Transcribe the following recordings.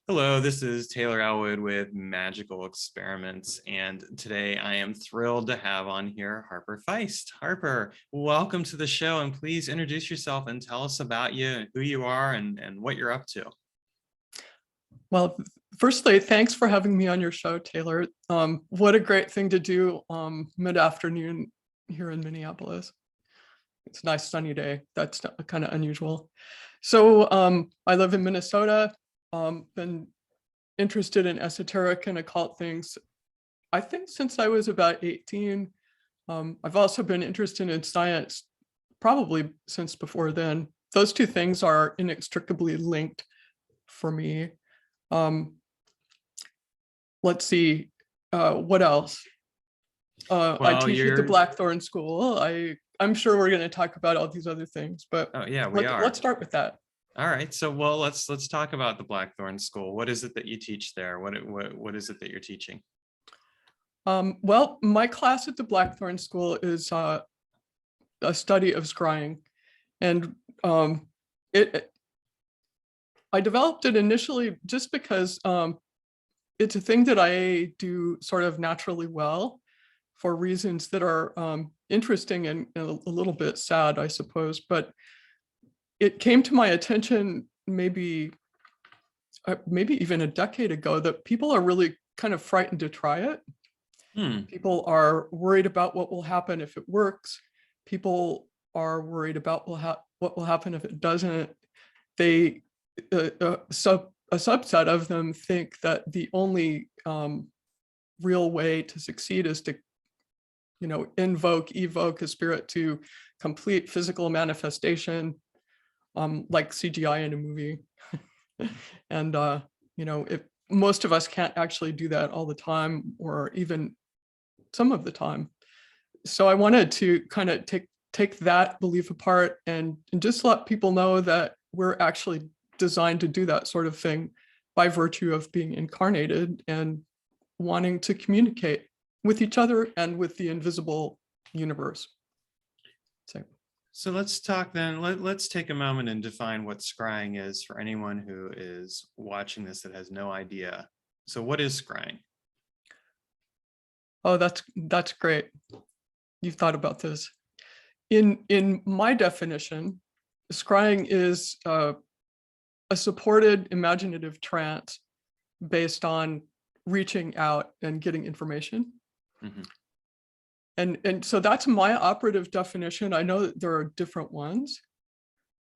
Hello, this is Taylor Ellwood with Magical Experiments, and today I am thrilled to have on here Harper Feist. Harper, welcome to the show, and please introduce yourself and tell us about you, who you are, and what you're up to. Well, firstly, thanks for having me on your show, Taylor. What a great thing to do mid-afternoon here in Minneapolis. It's a nice sunny day. That's kind of unusual. So I live in Minnesota, been interested in esoteric and occult things, I think since I was about 18. I've also been interested in science probably since before then. Those two things are inextricably linked for me. Let's see, what else? I teach at the Blackthorne School. I'm sure we're going to talk about all these other things, but yeah, let's start with that. All right, so let's talk about the Blackthorne School. What is it that you teach there? What is it that you're teaching? Well, my class at the Blackthorne School is a study of scrying, and I developed it initially just because it's a thing that I do sort of naturally well for reasons that are interesting and a little bit sad, I suppose. But it came to my attention maybe even a decade ago that people are really kind of frightened to try it. People are worried about what will happen if it works. People are worried about what will happen if it doesn't. They a subset of them think that the only real way to succeed is to, evoke a spirit to complete physical manifestation, like CGI in a movie. And if most of us can't actually do that all the time, or even some of the time. So I wanted to kind of take that belief apart and just let people know that we're actually designed to do that sort of thing by virtue of being incarnated and wanting to communicate with each other and with the invisible universe. So let's talk then, let's take a moment and define what scrying is for anyone who is watching this that has no idea. So what is scrying? Oh, that's great. You've thought about this. In my definition, scrying is a supported imaginative trance based on reaching out and getting information. Mm-hmm. And so that's my operative definition. I know that there are different ones.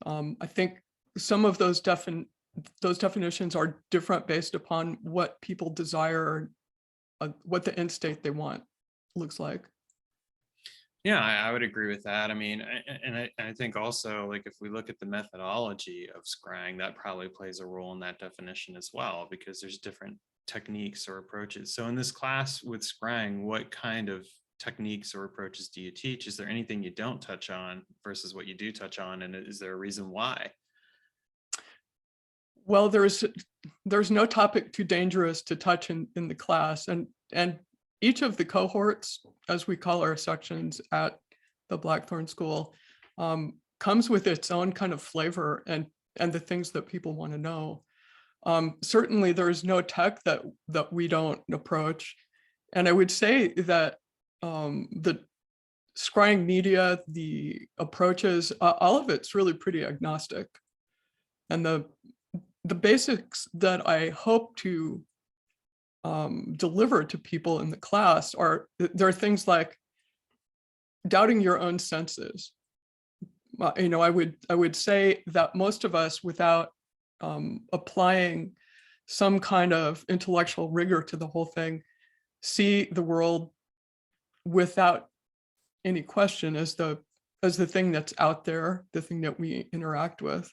I think some of those definitions are different based upon what people desire, what the end state they want looks like. Yeah, I would agree with that. I mean, and I think also, like, if we look at the methodology of scrying, that probably plays a role in that definition as well, because there's different techniques or approaches. So in this class with scrying, what kind of techniques or approaches do you teach? Is there anything you don't touch on versus what you do touch on? And is there a reason why? Well, there's no topic too dangerous to touch in the class, and each of the cohorts, as we call our sections at the Blackthorne School, comes with its own kind of flavor and the things that people want to know. Certainly, there is no tech that we don't approach, and I would say that the scrying media, the approaches, all of it's really pretty agnostic, and the basics that I hope to deliver to people in the class there are things like doubting your own senses. I would say that most of us, without applying some kind of intellectual rigor to the whole thing, see the world without any question as the thing that's out there, the thing that we interact with.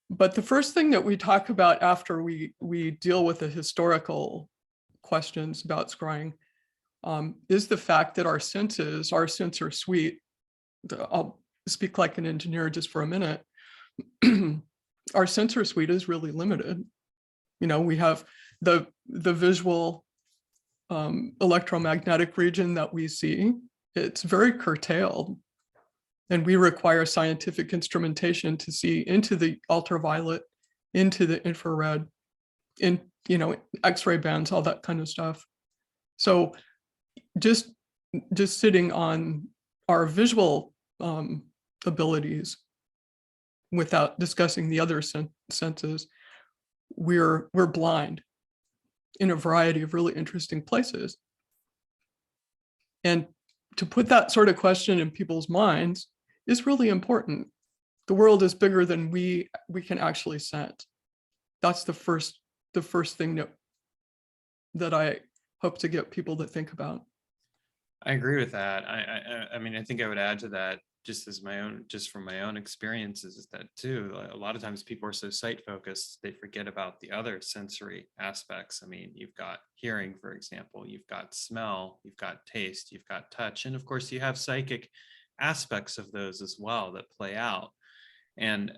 But the first thing that we talk about after we deal with the historical questions about scrying is the fact that our sensor suite, I'll speak like an engineer just for a minute, our sensor suite is really limited. We have the visual electromagnetic region that we see. It's very curtailed. And we require scientific instrumentation to see into the ultraviolet, into the infrared, in, X-ray bands, all that kind of stuff. So just sitting on our visual abilities without discussing the other senses, we're blind in a variety of really interesting places. And to put that sort of question in people's minds is really important. The world is bigger than we can actually sense. That's the first thing that I hope to get people to think about. I agree with that. I mean, I think I would add to that, just from my own experiences, is that too, a lot of times people are so sight focused, they forget about the other sensory aspects. I mean, you've got hearing, for example, you've got smell, you've got taste, you've got touch, and of course you have psychic aspects of those as well that play out. And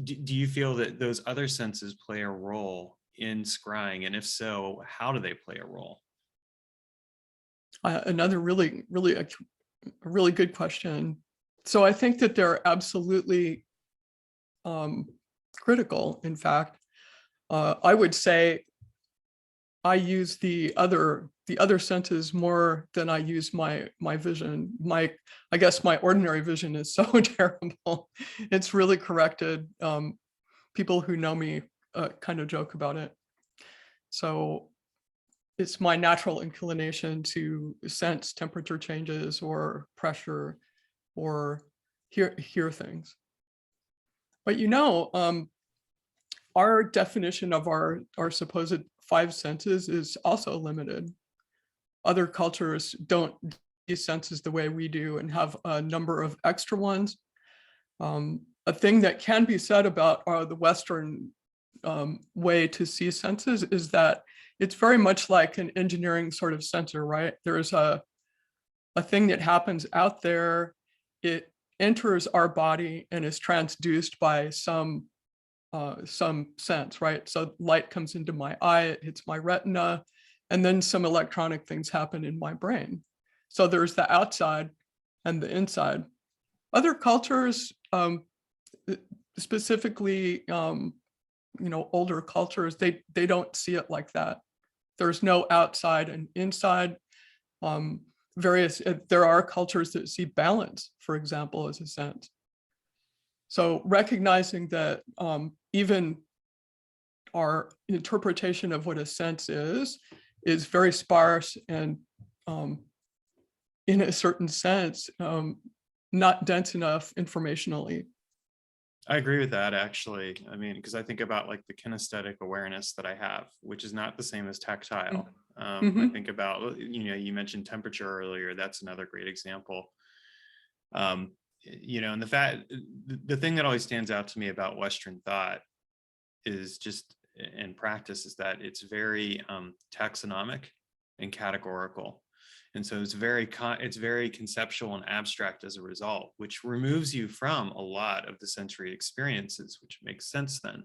do you feel that those other senses play a role in scrying? And if so, how do they play a role? Another really good question. So I think that they're absolutely critical. In fact, I would say I use the other senses more than I use my vision. I guess my ordinary vision is so terrible. It's really corrected. People who know me kind of joke about it. So it's my natural inclination to sense temperature changes or pressure or hear things. But our definition of our supposed five senses is also limited. Other cultures don't use senses the way we do and have a number of extra ones. A thing that can be said about the Western way to see senses is that it's very much like an engineering sort of sensor, right? There's a thing that happens out there. It enters our body and is transduced by some sense, right? So light comes into my eye, it hits my retina, and then some electronic things happen in my brain. So there's the outside and the inside. Other cultures, specifically, older cultures, they don't see it like that. There's no outside and inside. There are cultures that see balance, for example, as a sense. So recognizing that even our interpretation of what a sense is very sparse and in a certain sense, not dense enough informationally. I agree with that, actually. I mean, because I think about like the kinesthetic awareness that I have, which is not the same as tactile. I think about, you mentioned temperature earlier. That's another great example. And the thing that always stands out to me about Western thought is just in practice is that it's very taxonomic and categorical. And so it's very conceptual and abstract as a result, which removes you from a lot of the sensory experiences, which makes sense then.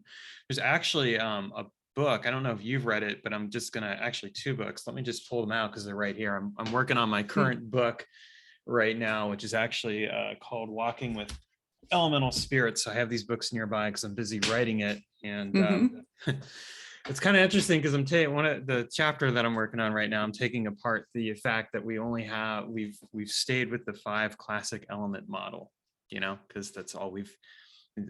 There's actually a book, I don't know if you've read it, but I'm just actually two books. Let me just pull them out because they're right here. I'm working on my current book right now, which is actually called Walking with Elemental Spirits. So I have these books nearby because I'm busy writing it. And it's kind of interesting because I'm taking one of the chapter that I'm working on right now. I'm taking apart the fact that we've stayed with the 5 classic element model, because that's all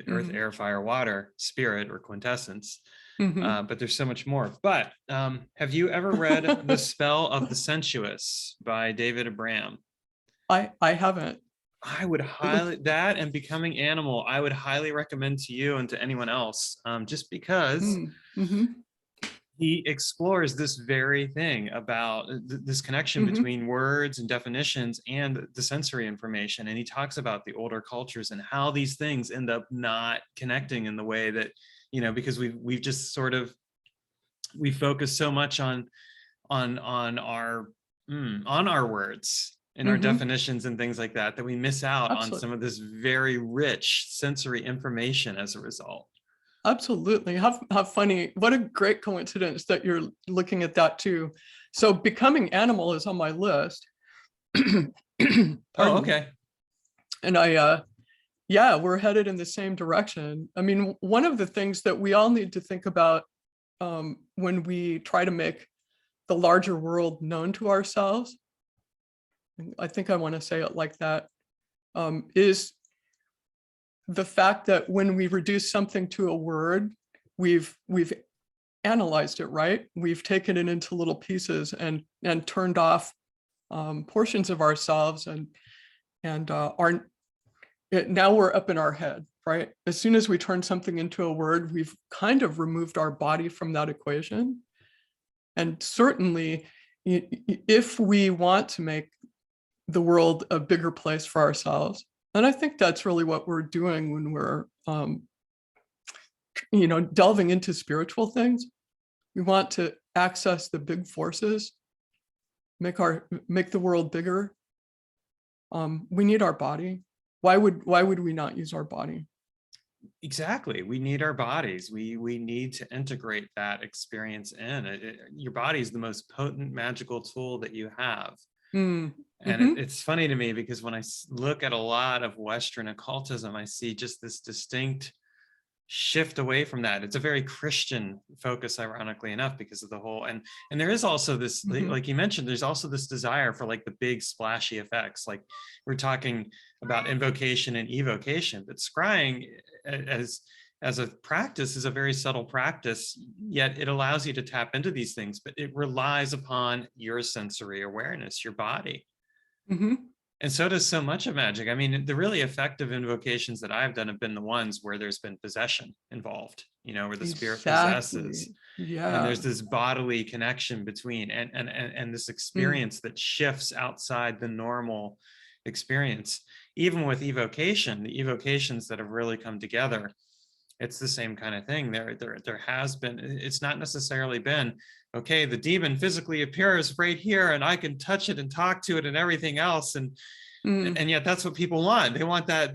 earth, air, fire, water, spirit, or quintessence. But there's so much more. But have you ever read The Spell of the Sensuous by David Abram? I haven't. I would that and Becoming Animal, I would highly recommend to you and to anyone else, just because he explores this very thing about this connection between words and definitions and the sensory information. And he talks about the older cultures and how these things end up not connecting in the way that, because we've just sort of, we focus so much on our words and our definitions and things like that we miss out on some of this very rich sensory information as a result. Absolutely. How funny. What a great coincidence that you're looking at that too. So Becoming Animal is on my list. Oh, okay. And we're headed in the same direction. I mean, one of the things that we all need to think about when we try to make the larger world known to ourselves, I think I want to say it like that, is the fact that when we reduce something to a word, we've analyzed it, right? We've taken it into little pieces and turned off portions of ourselves, and now we're up in our head, right? As soon as we turn something into a word, we've kind of removed our body from that equation. And certainly, if we want to make the world a bigger place for ourselves, and I think that's really what we're doing when we're, delving into spiritual things. We want to access the big forces, make the world bigger. We need our body. Why would we not use our body? Exactly. We need our bodies. We need to integrate that experience in. Your body is the most potent magical tool that you have. And it's funny to me because when I look at a lot of Western occultism, I see just this distinct shift away from that. It's a very Christian focus, ironically enough, because of the whole, and there is also this, like you mentioned, there's also this desire for like the big splashy effects. Like we're talking about invocation and evocation, but scrying as a practice is a very subtle practice, yet it allows you to tap into these things, but it relies upon your sensory awareness, your body. And so does so much of magic. I mean, the really effective invocations that I've done have been the ones where there's been possession involved, where the spirit possesses. Yeah. And there's this bodily connection between and this experience that shifts outside the normal experience. Even with evocation, the evocations that have really come together, it's the same kind of thing. There has been, it's not necessarily been, okay, the demon physically appears right here and I can touch it and talk to it and everything else. And yet that's what people want. They want that,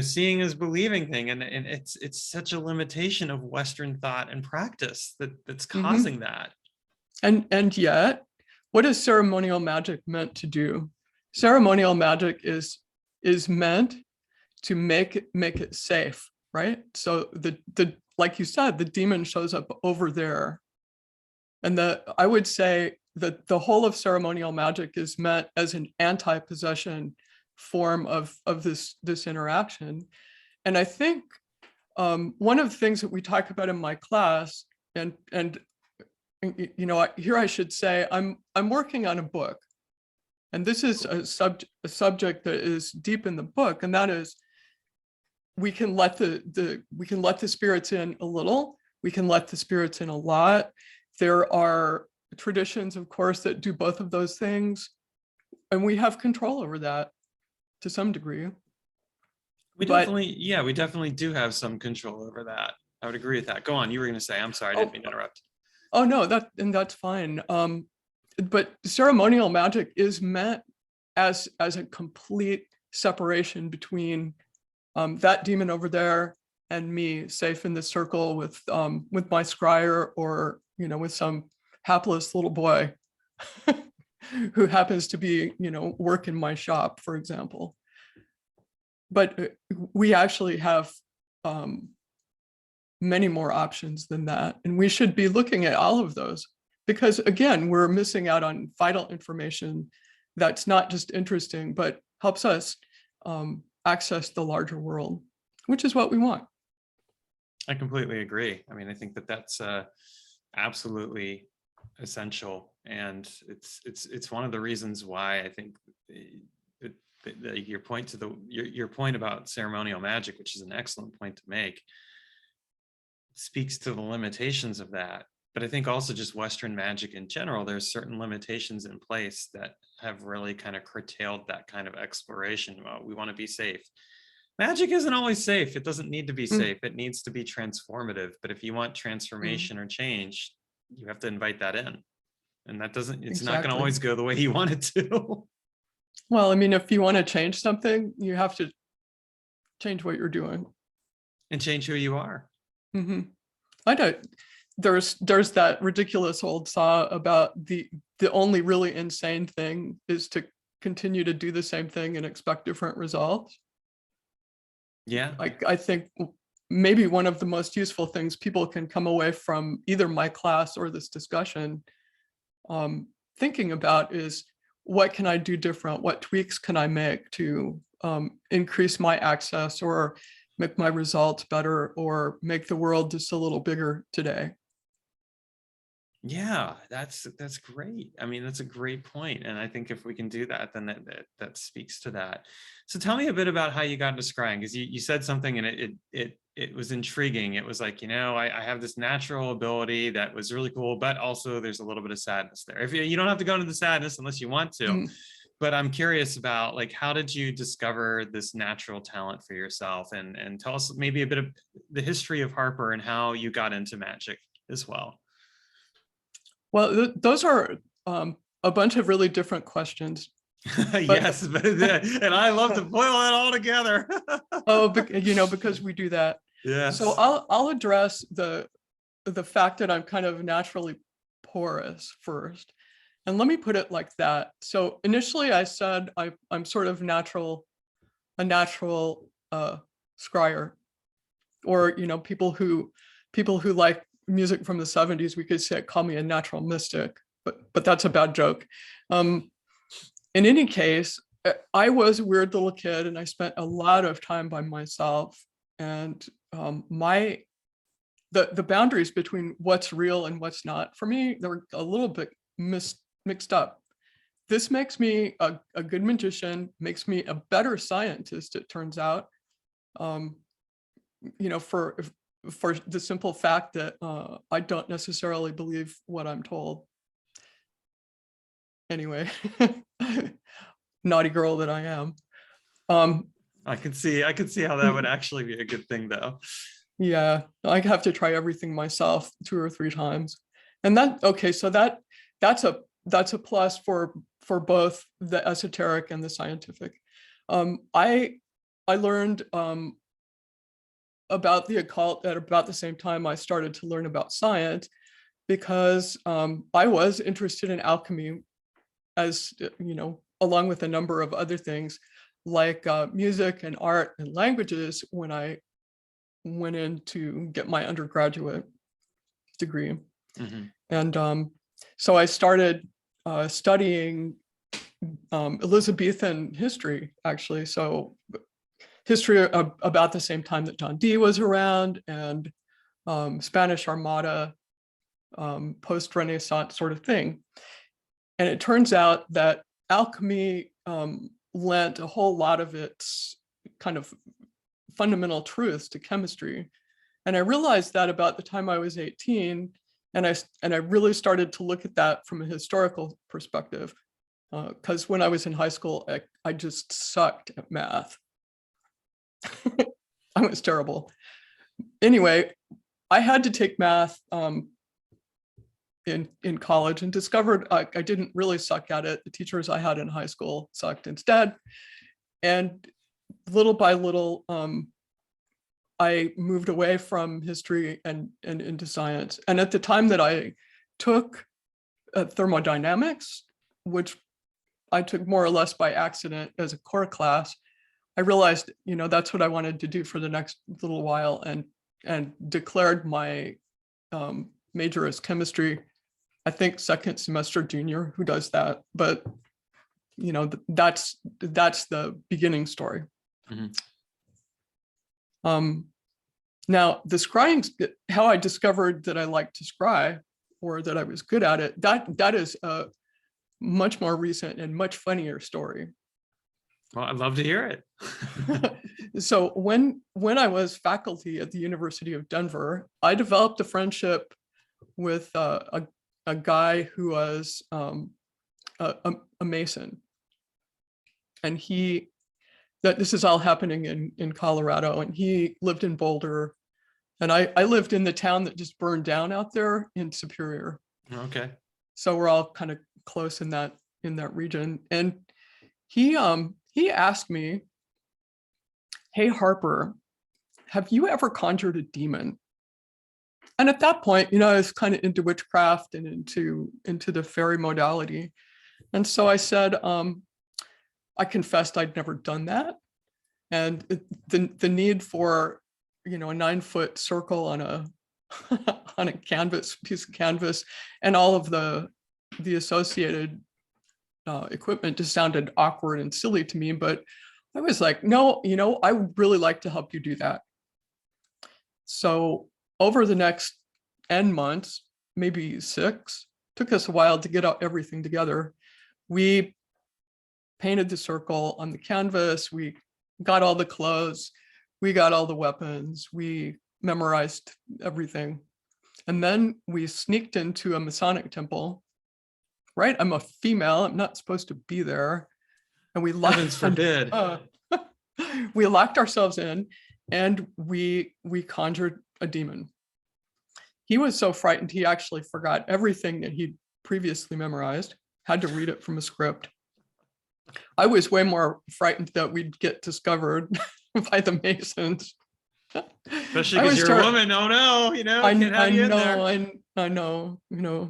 seeing is believing thing. And it's such a limitation of Western thought and practice that's causing that. And yet, what is ceremonial magic meant to do? Ceremonial magic is meant to make it safe, right? So the like you said, the demon shows up over there. And I would say that the whole of ceremonial magic is meant as an anti-possession form of this interaction. And I think one of the things that we talk about in my class, and here I should say I'm working on a book, and this is a subject that is deep in the book, and that is we can let the spirits in a little, we can let the spirits in a lot. There are traditions, of course, that do both of those things, and we have control over that to some degree. We definitely do have some control over that. I would agree with that. Go on. You were going to say. I'm sorry, I didn't mean to interrupt. Oh no, that's fine. But ceremonial magic is meant as a complete separation between that demon over there and me, safe in the circle with my scryer, or with some hapless little boy who happens to be work in my shop, for example. But we actually have many more options than that, and we should be looking at all of those, because again, we're missing out on vital information that's not just interesting, but helps us access the larger world, which is what we want. I completely agree. I mean, I think that's absolutely essential, and it's one of the reasons why I think your point about ceremonial magic, which is an excellent point to make, speaks to the limitations of that. But I think also just Western magic in general, there's certain limitations in place that have really kind of curtailed that kind of exploration. Well, we want to be safe. Magic isn't always safe. It doesn't need to be safe. It needs to be transformative. But if you want transformation or change, you have to invite that in. And it's not going to always go the way you want it to. Well, I mean, if you want to change something, you have to change what you're doing. And change who you are. I don't, there's that ridiculous old saw about the only really insane thing is to continue to do the same thing and expect different results. Yeah. I think maybe one of the most useful things people can come away from either my class or this discussion thinking about is, what can I do different? What tweaks can I make to increase my access or make my results better or make the world just a little bigger today? Yeah, that's great. I mean, that's a great point. And I think if we can do that, then that speaks to that. So tell me a bit about how you got into scrying, because you said something and it was intriguing. It was like, I have this natural ability that was really cool, but also there's a little bit of sadness there. If you don't have to go into the sadness unless you want to, but I'm curious about, like, how did you discover this natural talent for yourself, and tell us maybe a bit of the history of Harper and how you got into magic as well. Well, those are a bunch of really different questions. Yes, and I love to boil it all together. Because we do that. Yeah. So I'll address the fact that I'm kind of naturally porous first. And let me put it like that. So initially I said I'm sort of a natural scryer, or people who like music from the 70s, we could say, call me a natural mystic, but that's a bad joke. In any case, I was a weird little kid and I spent a lot of time by myself, and the boundaries between what's real and what's not, for me, they were a little bit mixed up. This makes me a good magician, makes me a better scientist, it turns out. For the simple fact that I don't necessarily believe what I'm told. Anyway, naughty girl that I am. I can see how that would actually be a good thing, though. Yeah, I have to try everything myself 2 or 3 times, and so that's a plus for both the esoteric and the scientific. I learned about the occult at about the same time I started to learn about science, because I was interested in alchemy, as along with a number of other things like music and art and languages, when I went in to get my undergraduate degree. And so I started studying Elizabethan history, actually. So history about the same time that John Dee was around, and Spanish Armada, post-Renaissance sort of thing. And it turns out that alchemy lent a whole lot of its kind of fundamental truths to chemistry. And I realized that about the time I was 18, and I really started to look at that from a historical perspective, because when I was in high school, I just sucked at math. I was terrible. Anyway, I had to take math in college, and discovered I didn't really suck at it. The teachers I had in high school sucked instead. And little by little, I moved away from history and into science. And at the time that I took thermodynamics, which I took more or less by accident as a core class, I realized, that's what I wanted to do for the next little while, and declared my major as chemistry. I think second semester junior. Who does that? But that's the beginning story. Now the scrying, how I discovered that I liked to scry, or that I was good at it, that is a much more recent and much funnier story. Well, I'd love to hear it. So when I was faculty at the University of Denver, I developed a friendship with a guy who was a Mason. And this is all happening in Colorado, and he lived in Boulder. And I lived in the town that just burned down out there in Superior. Okay. So we're all kind of close in that region. And he asked me, "Hey, Harper, have you ever conjured a demon?" And at that point, I was kind of into witchcraft and into the fairy modality. And so I said, I confessed I'd never done that. And the need for, a 9-foot circle on a on a piece of canvas, and all of the associated equipment just sounded awkward and silly to me. But I was like, no, I would really like to help you do that. So over the next N months, maybe 6, took us a while to get everything together. We painted the circle on the canvas. We got all the clothes. We got all the weapons. We memorized everything. And then we sneaked into a Masonic temple, right? I'm a female. I'm not supposed to be there. And we Heavens forbid. We locked ourselves in, and we conjured a demon. He was so frightened, he actually forgot everything that he'd previously memorized, had to read it from a script. I was way more frightened that we'd get discovered by the Masons. Especially because you're a woman. Oh no, I know.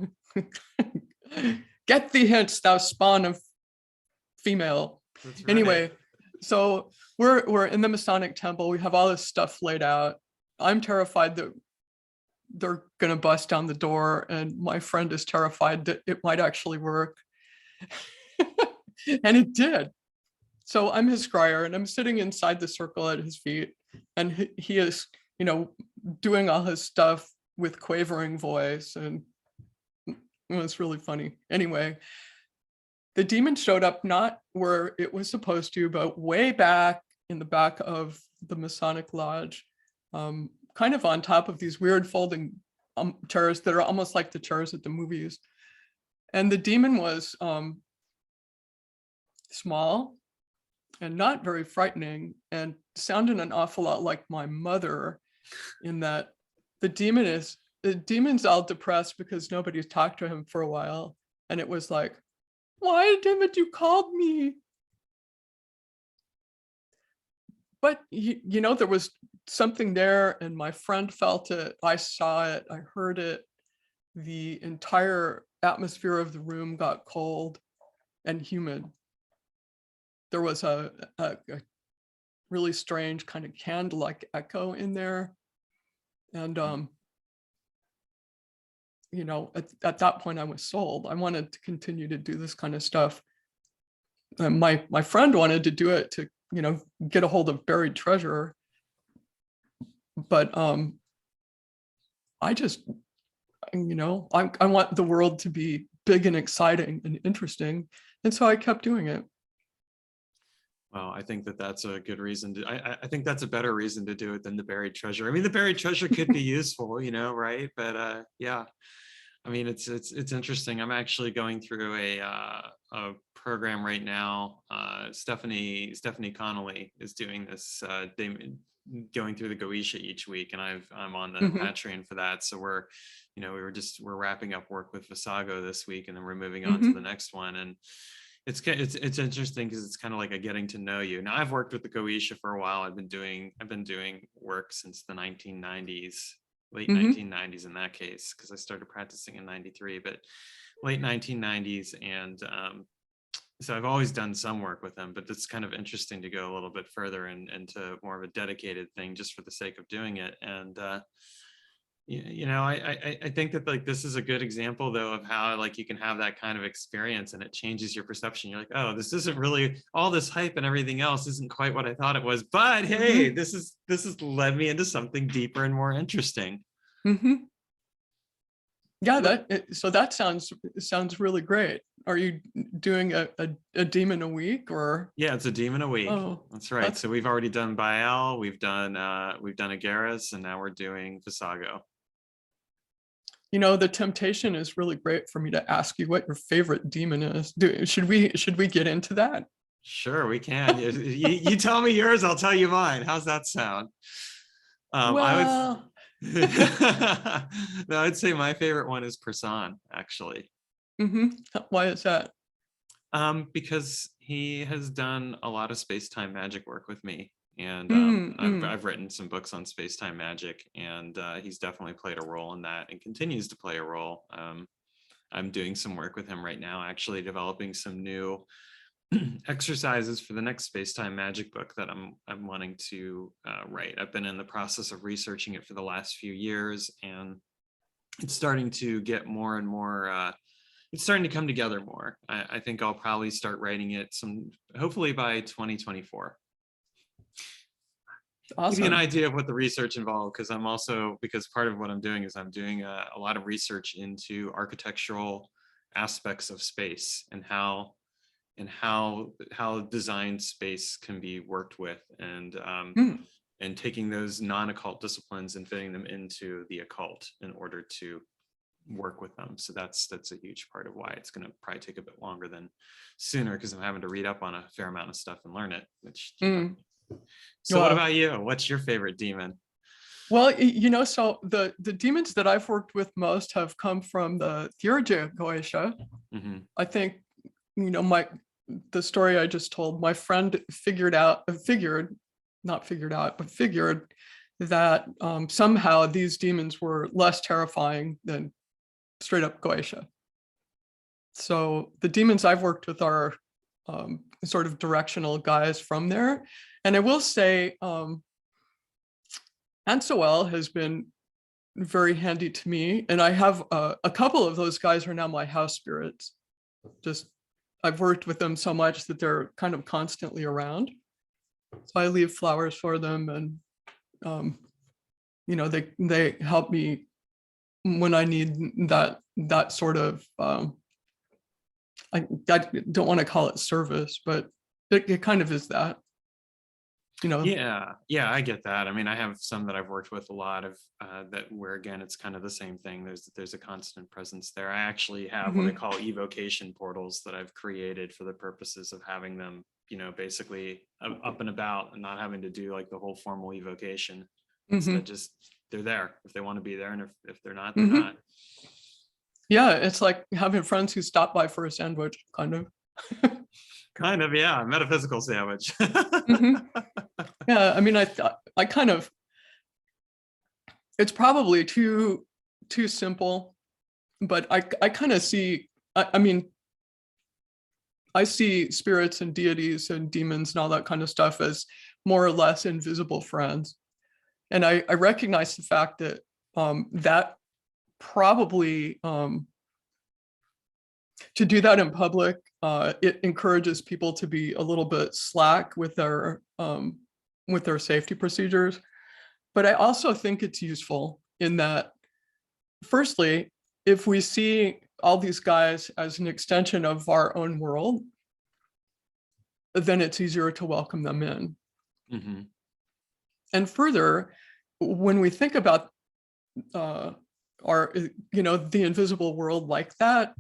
Get thee hence, thou spawn of female. That's right. Anyway, so we're in the Masonic temple. We have all this stuff laid out. I'm terrified that they're gonna bust down the door, and my friend is terrified that it might actually work. And it did. So I'm his scryer, and I'm sitting inside the circle at his feet, and he is, doing all his stuff with quavering voice, and it was really funny. Anyway, the demon showed up not where it was supposed to, but way back in the back of the Masonic Lodge, kind of on top of these weird folding chairs that are almost like the chairs at the movies. And the demon was small and not very frightening, and sounded an awful lot like my mother, in that the demon's all depressed because nobody's talked to him for a while. And it was like, why haven't you called me? But there was something there, and my friend felt it. I saw it. I heard it. The entire atmosphere of the room got cold and humid. There was a really strange kind of candle-like echo in there. And at that point I was sold. I wanted to continue to do this kind of stuff. And my friend wanted to do it to, get a hold of buried treasure. But I just, I want the world to be big and exciting and interesting. And so I kept doing it. Well, I think that's a good reason to, I think that's a better reason to do it than the buried treasure. I mean, the buried treasure could be useful, right? But yeah, I mean, it's interesting. I'm actually going through a program right now. Stephanie Connolly is doing this, going through the Goetia each week, and I'm on the Patreon for that. So we're wrapping up work with Visago this week, and then we're moving on to the next one. And it's interesting because it's kind of like a getting to know you. Now, I've worked with the Goetia for a while. I've been doing work since the 1990s, late 1990s in that case, because I started practicing in 93, but late 1990s. And so I've always done some work with them, but it's kind of interesting to go a little bit further and into more of a dedicated thing just for the sake of doing it. And I think that like this is a good example though of how like you can have that kind of experience and it changes your perception. You're like, oh, this isn't really, all this hype and everything else isn't quite what I thought it was, but hey, this has led me into something deeper and more interesting. Yeah, so that sounds really great. Are you doing a demon a week, or? Yeah, it's a demon a week. Oh, that's right. So we've already done Baal, we've done Agaris, and now we're doing Visago. The temptation is really great for me to ask you what your favorite demon is. Should we get into that? Sure, we can. you tell me yours, I'll tell you mine. How's that sound? Well, no, I'd say my favorite one is Person, actually. Why is that? Because he has done a lot of space-time magic work with me. And I've written some books on space-time magic, and he's definitely played a role in that and continues to play a role. I'm doing some work with him right now, actually developing some new exercises for the next space-time magic book that I'm wanting to write. I've been in the process of researching it for the last few years, and it's starting to get more and more. It's starting to come together more. I think I'll probably start writing it hopefully by 2024. Awesome. Give you an idea of what the research involved, because part of what I'm doing is I'm doing a lot of research into architectural aspects of space and how designed space can be worked with, and taking those non-occult disciplines and fitting them into the occult in order to work with them. So that's a huge part of why it's going to probably take a bit longer than sooner, because I'm having to read up on a fair amount of stuff and learn it, which So what about you? What's your favorite demon? Well, so the demons that I've worked with most have come from the Ecclesia Gnostica. I think, the story I just told, my friend figured that somehow these demons were less terrifying than straight up Goetia. So the demons I've worked with are sort of directional guys from there. And I will say, Ansoel has been very handy to me. And I have a couple of those guys are now my house spirits. I've worked with them so much that they're kind of constantly around. So I leave flowers for them, and they help me when I need that sort of I don't want to call it service, but it kind of is that. Yeah, I get that. I mean, I have some that I've worked with a lot of where again it's kind of the same thing. There's a constant presence there. I actually have what I call evocation portals that I've created for the purposes of having them, basically up and about and not having to do like the whole formal evocation. Instead, just they're there if they want to be there, and if they're not, they're not. Yeah, it's like having friends who stop by for a sandwich, kind of. Kind of, yeah, metaphysical sandwich. Yeah, I mean, I kind of, it's probably too simple, but I kind of see, I see spirits and deities and demons and all that kind of stuff as more or less invisible friends. And I recognize the fact that that probably, to do that in public, it encourages people to be a little bit slack with their safety procedures. But I also think it's useful in that, firstly, if we see all these guys as an extension of our own world, then it's easier to welcome them in. And further, when we think about the invisible world like that,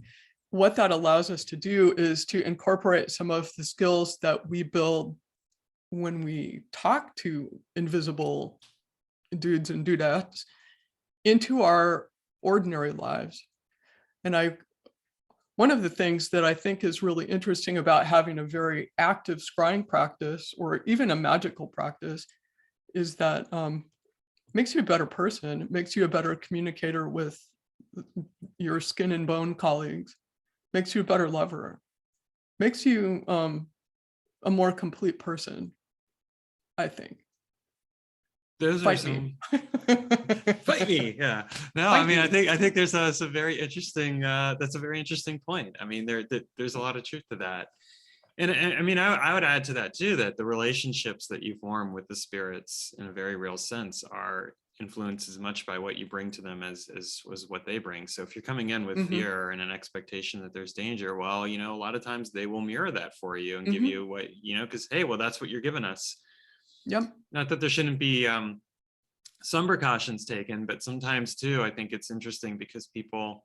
what that allows us to do is to incorporate some of the skills that we build when we talk to invisible dudes and dudettes into our ordinary lives. And one of the things that I think is really interesting about having a very active scrying practice, or even a magical practice, is that makes you a better person. It makes you a better communicator with your skin and bone colleagues, makes you a better lover, makes you a more complete person, I think. Those Fight are some me. Fight me. Yeah. No, Fight I mean, me. I think there's a very interesting that's a very interesting point. I mean, there's a lot of truth to that. And I mean, I would add to that too, that the relationships that you form with the spirits in a very real sense are influenced as much by what you bring to them as what they bring. So if you're coming in with fear and an expectation that there's danger, well, a lot of times they will mirror that for you and give you what, because, hey, well, that's what you're giving us. Yep. Not that there shouldn't be some precautions taken, but sometimes too, I think it's interesting because people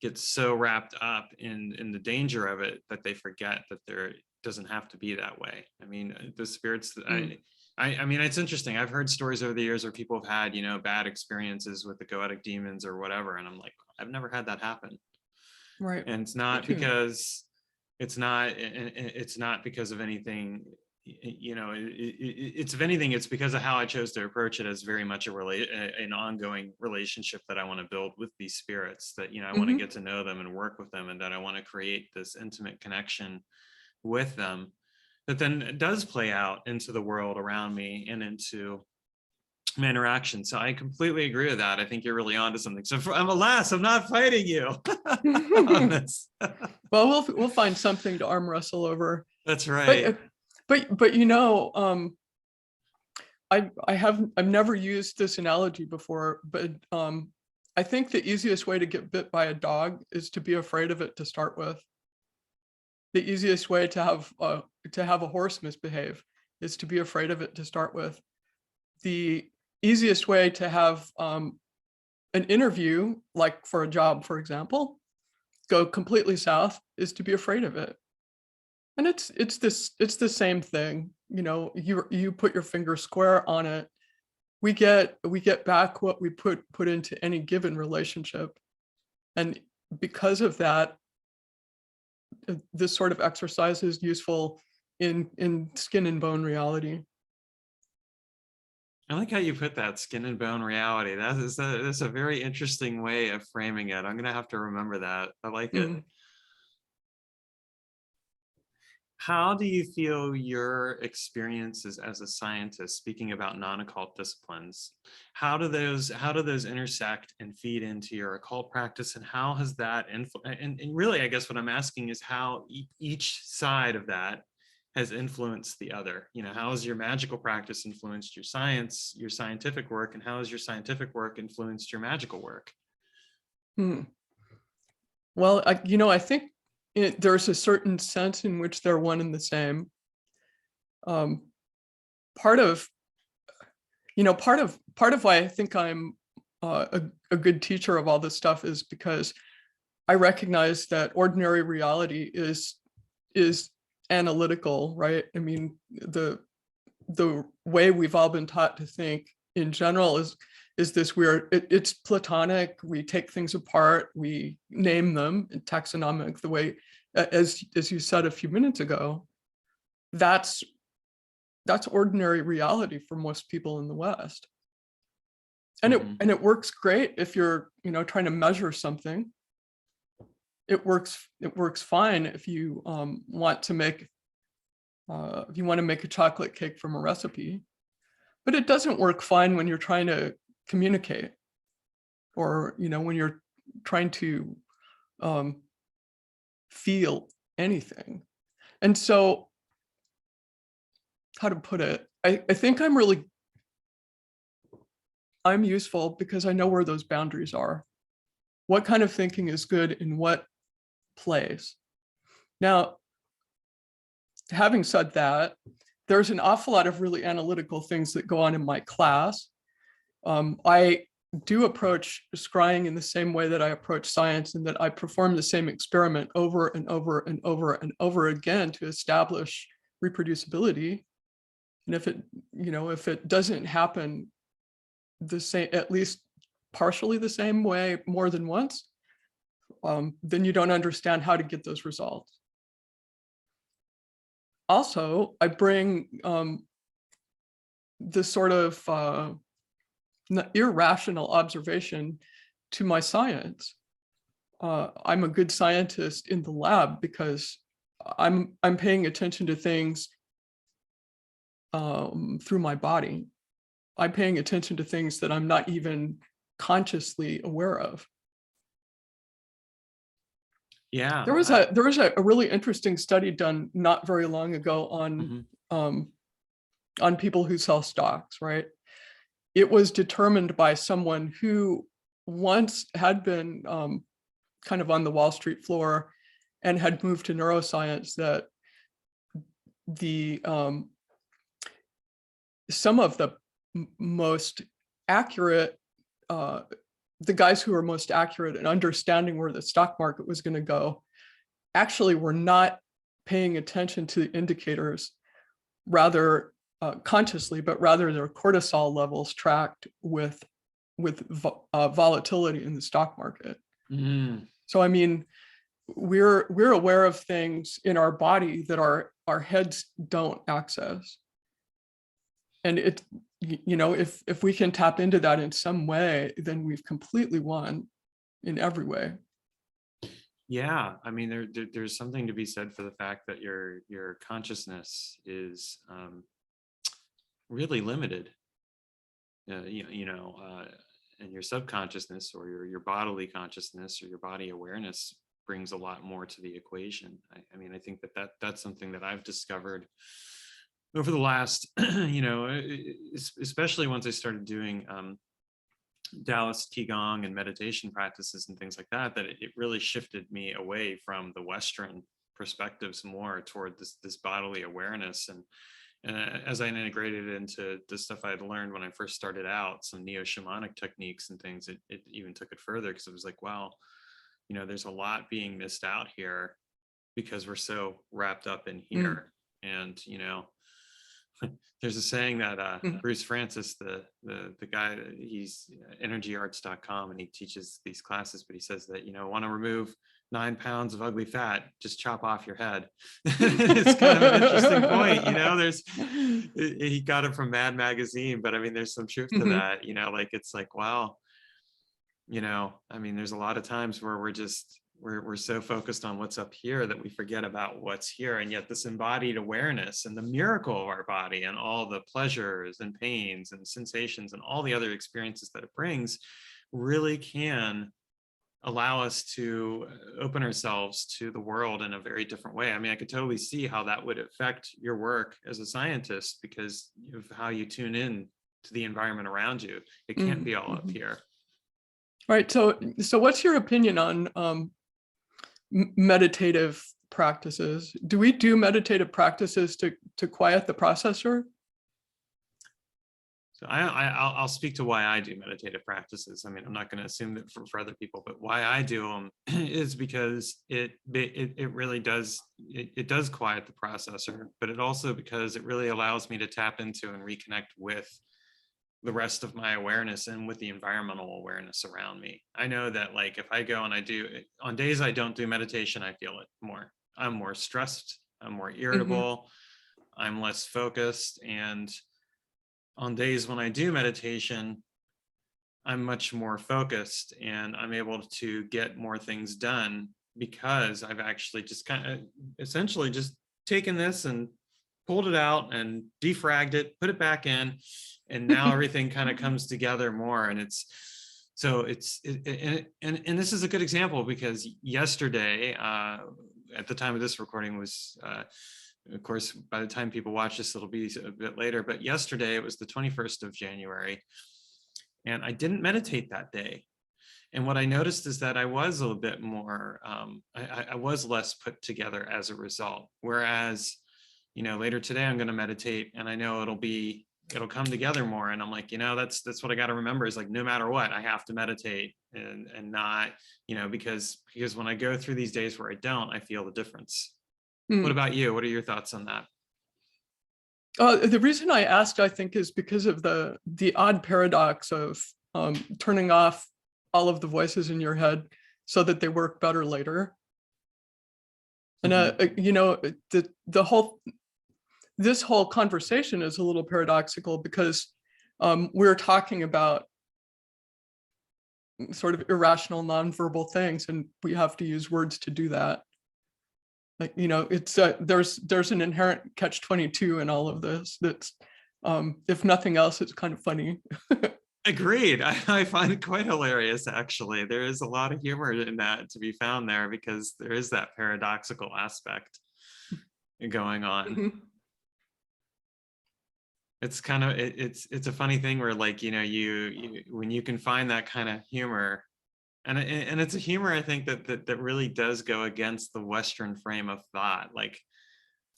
get so wrapped up in the danger of it that they forget that it doesn't have to be that way. I mean, the spirits that I mean, it's interesting. I've heard stories over the years where people have had, bad experiences with the goetic demons or whatever. And I'm like, I've never had that happen. Right. And it's not because it's not because of anything, it's if anything, it's because of how I chose to approach it as very much an ongoing relationship that I want to build with these spirits, that, I want to get to know them and work with them, and that I want to create this intimate connection with them that then it does play out into the world around me and into my interaction. So I completely agree with that. I think you're really onto something. So alas, I'm not fighting you on this. Well, we'll find something to arm wrestle over. That's right. But I've never used this analogy before, but I think the easiest way to get bit by a dog is to be afraid of it to start with. The easiest way to have a horse misbehave is to be afraid of it to start with. The easiest way to have an interview, like for a job, for example, go completely south is to be afraid of it. And it's the same thing. You put your finger square on it. We get back what we put into any given relationship. And because of that, this sort of exercise is useful in skin and bone reality. I like how you put that, skin and bone reality. That's a very interesting way of framing it. I'm gonna have to remember that. I like it. How do you feel your experiences as a scientist, speaking about non-occult disciplines, how do those intersect and feed into your occult practice, and how has that and really, I guess what I'm asking is how each side of that has influenced the other? How has your magical practice influenced your scientific work, and how has your scientific work influenced your magical work? Well, I think there's a certain sense in which they're one and the same. Part of why I think I'm a good teacher of all this stuff is because I recognize that ordinary reality is analytical, right? I mean, the way we've all been taught to think in general is this weird, it's Platonic. We take things apart, we name them in taxonomic, the way, as you said a few minutes ago, that's ordinary reality for most people in the West. And it works great if you're, trying to measure something. It works fine if you want to make a chocolate cake from a recipe, but it doesn't work fine when you're trying to communicate, or when you're trying to feel anything. And so, how to put it, I think I'm useful because I know where those boundaries are. What kind of thinking is good in what place? Now, having said that, there's an awful lot of really analytical things that go on in my class. I do approach scrying in the same way that I approach science, and that I perform the same experiment over and over and over and over again to establish reproducibility. And if it doesn't happen the same, at least partially the same way more than once, then you don't understand how to get those results. Also, I bring this sort of irrational observation to my science. I'm a good scientist in the lab because I'm paying attention to things through my body. I'm paying attention to things that I'm not even consciously aware of. Yeah. There was a really interesting study done not very long ago on people who sell stocks, right? It was determined by someone who once had been kind of on the Wall Street floor and had moved to neuroscience, that some of the most accurate, the guys who were most accurate in understanding where the stock market was going to go actually were not paying attention to the indicators, rather consciously, but rather their cortisol levels tracked with volatility in the stock market. So I mean, we're aware of things in our body that our heads don't access. And if we can tap into that in some way, then we've completely won in every way. Yeah, I mean, there's something to be said for the fact that your consciousness is really limited. And your subconsciousness or your bodily consciousness or your body awareness brings a lot more to the equation. I mean, I think that's something that I've discovered over the last, especially once I started doing Taoist Qigong and meditation practices and things like that, that it really shifted me away from the Western perspectives more toward this bodily awareness. And as I integrated it into the stuff I had learned when I first started out, some neo-shamanic techniques and things, it even took it further, because it was like, wow, there's a lot being missed out here because we're so wrapped up in here. And, there's a saying that Bruce Francis, the guy, he's energyarts.com, and he teaches these classes, but he says that, want to remove 9 pounds of ugly fat, just chop off your head. It's kind of an interesting point, he got it from Mad Magazine, but I mean, there's some truth to that, like, it's like, wow, I mean, there's a lot of times where we're so focused on what's up here that we forget about what's here. And yet this embodied awareness and the miracle of our body and all the pleasures and pains and sensations and all the other experiences that it brings really can allow us to open ourselves to the world in a very different way. I mean, I could totally see how that would affect your work as a scientist because of how you tune in to the environment around you. It can't be all up here. All right. So what's your opinion on meditative practices? Do we do meditative practices to quiet the processor? So I'll speak to why I do meditative practices. I mean, I'm not going to assume that for other people, but why I do them is because it really does, it does quiet the processor, but it also because it really allows me to tap into and reconnect with the rest of my awareness and with the environmental awareness around me. I know that, like, if I go and I do it on days I don't do meditation, I feel it more. I'm more stressed, I'm more irritable, I'm less focused. And on days when I do meditation, I'm much more focused and I'm able to get more things done because I've actually just kind of essentially just taken this and pulled it out and defragged it, put it back in, and now everything kind of comes together more. And this is a good example because yesterday, at the time of this recording was, of course, by the time people watch this, it'll be a bit later, but yesterday it was the 21st of January and I didn't meditate that day. And what I noticed is that I was a little bit more, I was less put together as a result. Whereas, later today I'm going to meditate and I know it'll come together more. And I'm like, that's what I got to remember is like, no matter what, I have to meditate and not, because when I go through these days where I don't, I feel the difference. What about you? What are your thoughts on that? The reason I asked, I think, is because of the odd paradox of turning off all of the voices in your head so that they work better later. And this whole conversation is a little paradoxical because we're talking about sort of irrational, nonverbal things, and we have to use words to do that. Like, it's there's an inherent catch-22 in all of this. That's if nothing else, it's kind of funny. Agreed. I find it quite hilarious, actually. There is a lot of humor in that to be found there because there is that paradoxical aspect going on. It's kind of, it's a funny thing where, like, you when you can find that kind of humor, and it's a humor, I think, that really does go against the Western frame of thought, like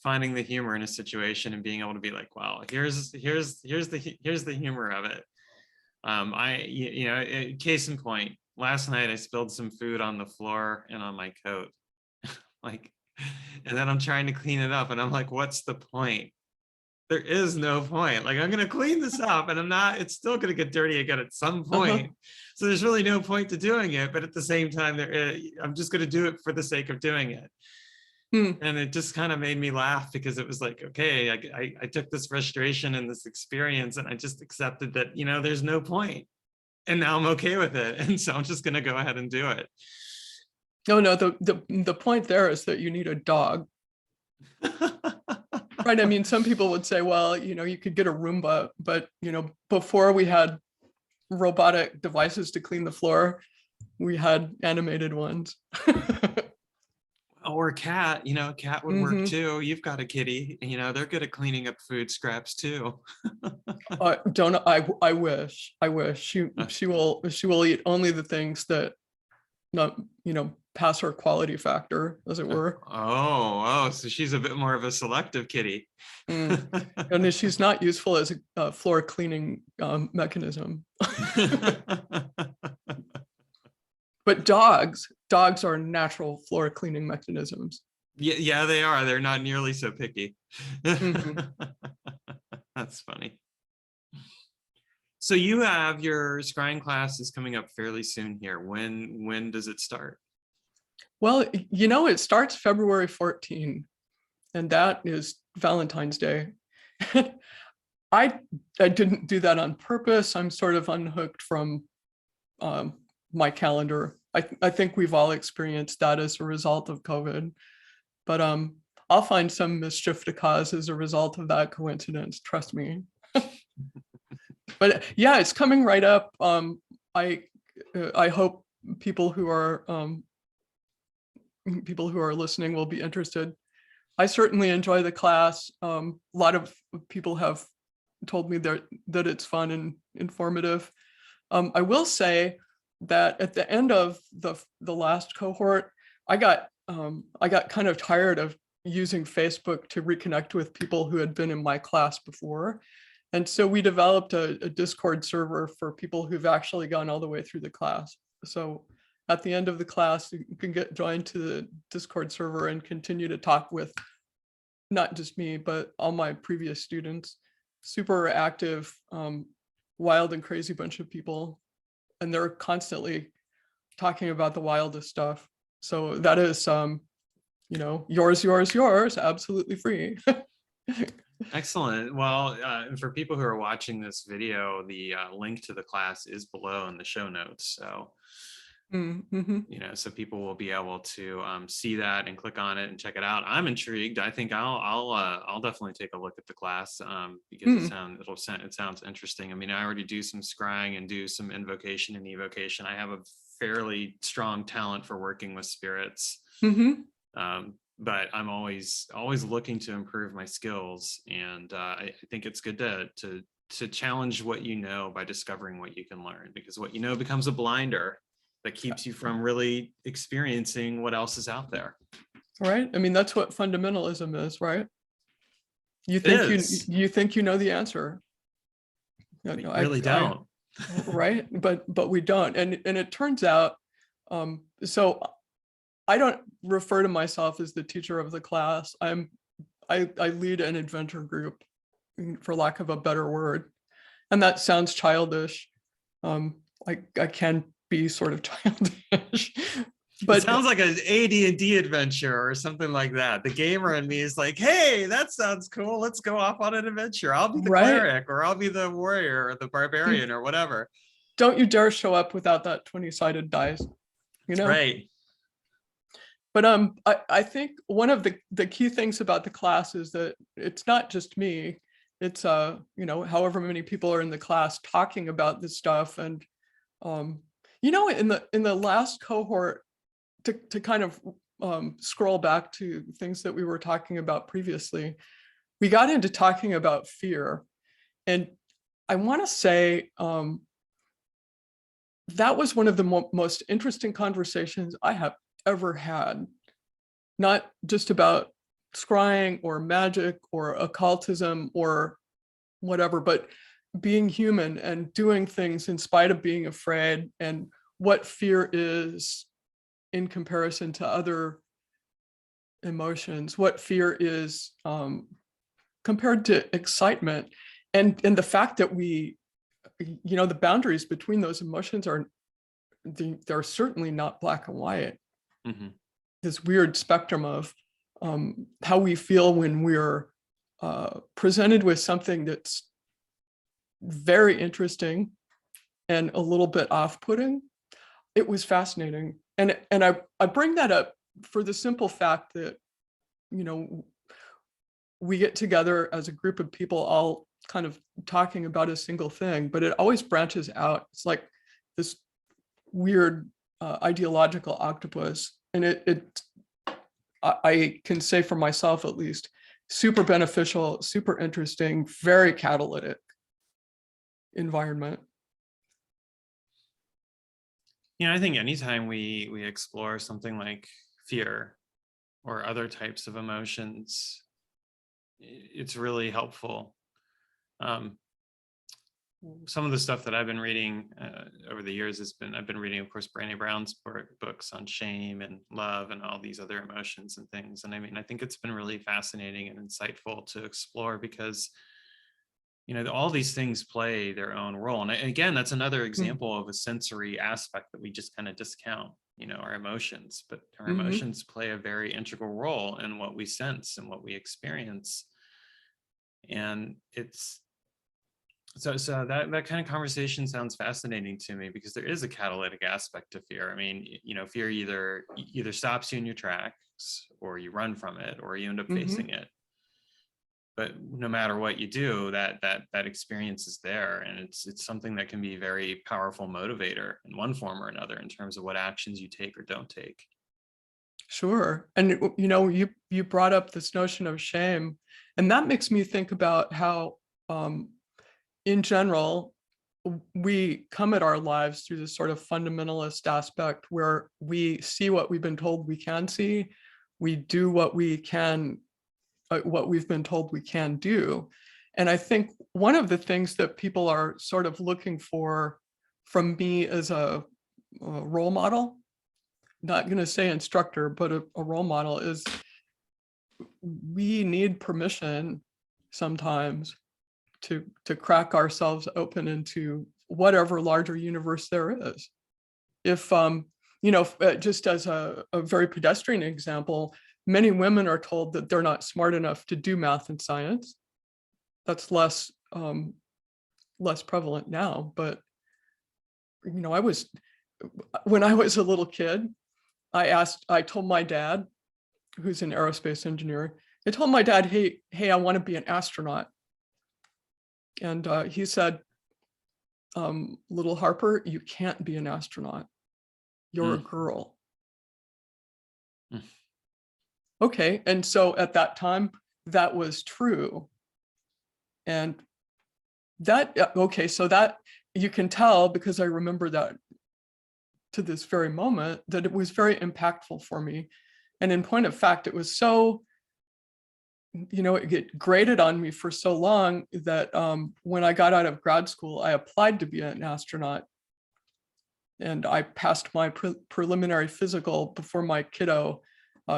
finding the humor in a situation and being able to be like, wow, here's the humor of it. Case in point, last night I spilled some food on the floor and on my coat, like, and then I'm trying to clean it up and I'm like, what's the point? There is no point. Like, I'm going to clean this up and it's still going to get dirty again at some point. So there's really no point to doing it. But at the same time, I'm just going to do it for the sake of doing it. And it just kind of made me laugh because it was like, okay, I took this frustration and this experience and I just accepted that, there's no point. And now I'm okay with it. And so I'm just going to go ahead and do it. No, no, the point there is that you need a dog, right? I mean, some people would say, well, you could get a Roomba, but before we had robotic devices to clean the floor, we had animated ones. Or a cat, a cat would work Hmm. too. You've got a kitty, they're good at cleaning up food scraps too. Don't I wish she will eat only the things that not pass her quality factor, as it were. Oh, so she's a bit more of a selective kitty. Mm. And she's not useful as a floor cleaning mechanism. But dogs are natural floor cleaning mechanisms. Yeah, they are. They're not nearly so picky. Mhm. That's funny. So you have your scrying class is coming up fairly soon here. When does it start? Well, it starts February 14, and that is Valentine's Day. I didn't do that on purpose. I'm sort of unhooked from my calendar. I think we've all experienced that as a result of COVID, but I'll find some mischief to cause as a result of that coincidence. Trust me. But yeah, it's coming right up. I hope people who are listening will be interested. I certainly enjoy the class. A lot of people have told me that it's fun and informative. I will say that at the end of the last cohort, I got kind of tired of using Facebook to reconnect with people who had been in my class before. And so we developed a Discord server for people who've actually gone all the way through the class. So at the end of the class, you can get joined to the Discord server and continue to talk with not just me, but all my previous students. Super active, wild and crazy bunch of people. And they're constantly talking about the wildest stuff. So that is, yours, absolutely free. Excellent. Well, for people who are watching this video, the link to the class is below in the show notes. So, Mm-hmm. so people will be able to see that and click on it and check it out. I'm intrigued. I think I'll definitely take a look at the class because it sounds interesting. I mean, I already do some scrying and do some invocation and evocation. I have a fairly strong talent for working with spirits. Mm-hmm. But I'm always looking to improve my skills, and I think it's good to challenge what you know by discovering what you can learn, because what you know becomes a blinder that keeps you from really experiencing what else is out there. Right. I mean, that's what fundamentalism is, right? You think you know the answer. You really don't. Right, but we don't, and it turns out. So I don't refer to myself as the teacher of the class. I lead an adventure group, for lack of a better word, and that sounds childish. I can be sort of childish, but it sounds like an AD&D adventure or something like that. The gamer in me is like, hey, that sounds cool. Let's go off on an adventure. I'll be the cleric, or I'll be the warrior or the barbarian or whatever. Don't you dare show up without that 20-sided dice. Right. But I think one of the key things about the class is that it's not just me. It's however many people are in the class talking about this stuff. And in the last cohort, to kind of scroll back to things that we were talking about previously, we got into talking about fear. And I want to say that was one of the most interesting conversations I have ever had, not just about scrying or magic or occultism or whatever, but being human and doing things in spite of being afraid, and what fear is in comparison to other emotions, what fear is compared to excitement, and the fact that the boundaries between those emotions they're certainly not black and white. Mm-hmm. This weird spectrum of how we feel when we're presented with something that's very interesting and a little bit off-putting. it was fascinating. And I bring that up for the simple fact that, you know, we get together as a group of people all kind of talking about a single thing, but it always branches out. It's like this weird ideological octopus. And I can say for myself, at least, super beneficial, super interesting, very catalytic environment. You know, I think anytime we explore something like fear or other types of emotions, it's really helpful. Some of the stuff that I've been reading over the years I've been reading, of course, Brené Brown's books on shame and love and all these other emotions and things. And I mean, I think it's been really fascinating and insightful to explore because, you know, all these things play their own role. And again, that's another example of a sensory aspect that we just kind of discount, you know, our emotions, but our emotions play a very integral role in what we sense and what we experience. And it's, so that kind of conversation sounds fascinating to me because there is a catalytic aspect to fear. I mean, you know, fear either stops you in your tracks, or you run from it, or you end up facing it. But no matter what you do, that experience is there, and it's something that can be a very powerful motivator in one form or another in terms of what actions you take or don't take. Sure. And you know, you brought up this notion of shame, and that makes me think about how in general, we come at our lives through this sort of fundamentalist aspect where we see what we've been told we can see, we do what we can, what we've been told we can do. And I think one of the things that people are sort of looking for from me as a role model, not going to say instructor, but a role model, is we need permission sometimes to crack ourselves open into whatever larger universe there is. If, you know, just as a very pedestrian example, many women are told that they're not smart enough to do math and science. That's less prevalent now, but, you know, when I was a little kid, I told my dad, who's an aerospace engineer, I told my dad, hey, I want to be an astronaut. And he said, little Harper, you can't be an astronaut. You're a girl. Okay. And so at that time, that was true. And that, okay, so that you can tell, because I remember that to this very moment, that it was very impactful for me. And in point of fact, it was so, you know, it graded on me for so long that when I got out of grad school, I applied to be an astronaut. And I passed my preliminary physical before my kiddo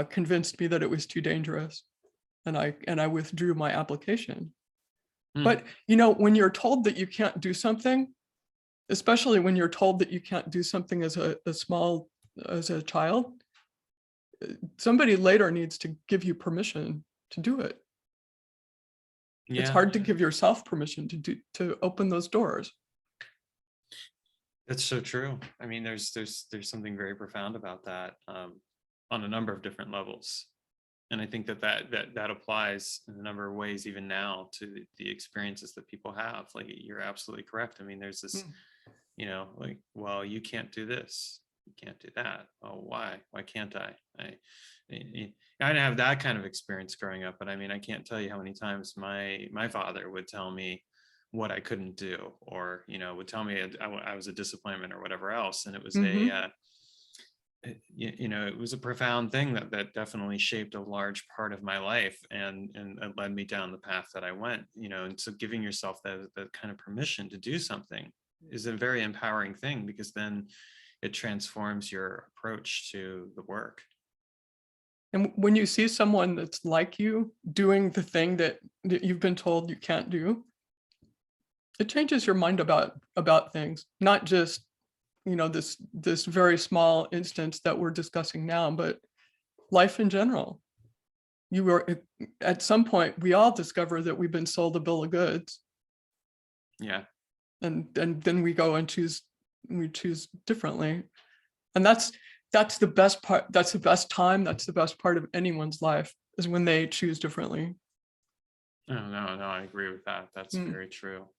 convinced me that it was too dangerous. And I withdrew my application. But, you know, when you're told that you can't do something, especially when you're told that you can't do something as a child, somebody later needs to give you permission to do it. Yeah. It's hard to give yourself permission to open those doors. That's so true. I mean, there's something very profound about that on a number of different levels. And I think that applies in a number of ways even now to the experiences that people have. Like, you're absolutely correct. I mean, there's this, you know, like, well, you can't do this, you can't do that. Oh, why can't I didn't have that kind of experience growing up, but I mean, I can't tell you how many times my father would tell me what I couldn't do, or, you know, would tell me I was a disappointment or whatever else. And it was you know, it was a profound thing that definitely shaped a large part of my life and led me down the path that I went, you know. And so giving yourself that kind of permission to do something is a very empowering thing, because then it transforms your approach to the work. And when you see someone that's like you doing the thing that you've been told you can't do, it changes your mind about things, not just, you know, this very small instance that we're discussing now, but life in general. At some point, we all discover that we've been sold a bill of goods. Yeah. And then we go and choose differently. And that's the best part. That's the best time. That's the best part of anyone's life, is when they choose differently. No, I agree with that. That's Mm. very true.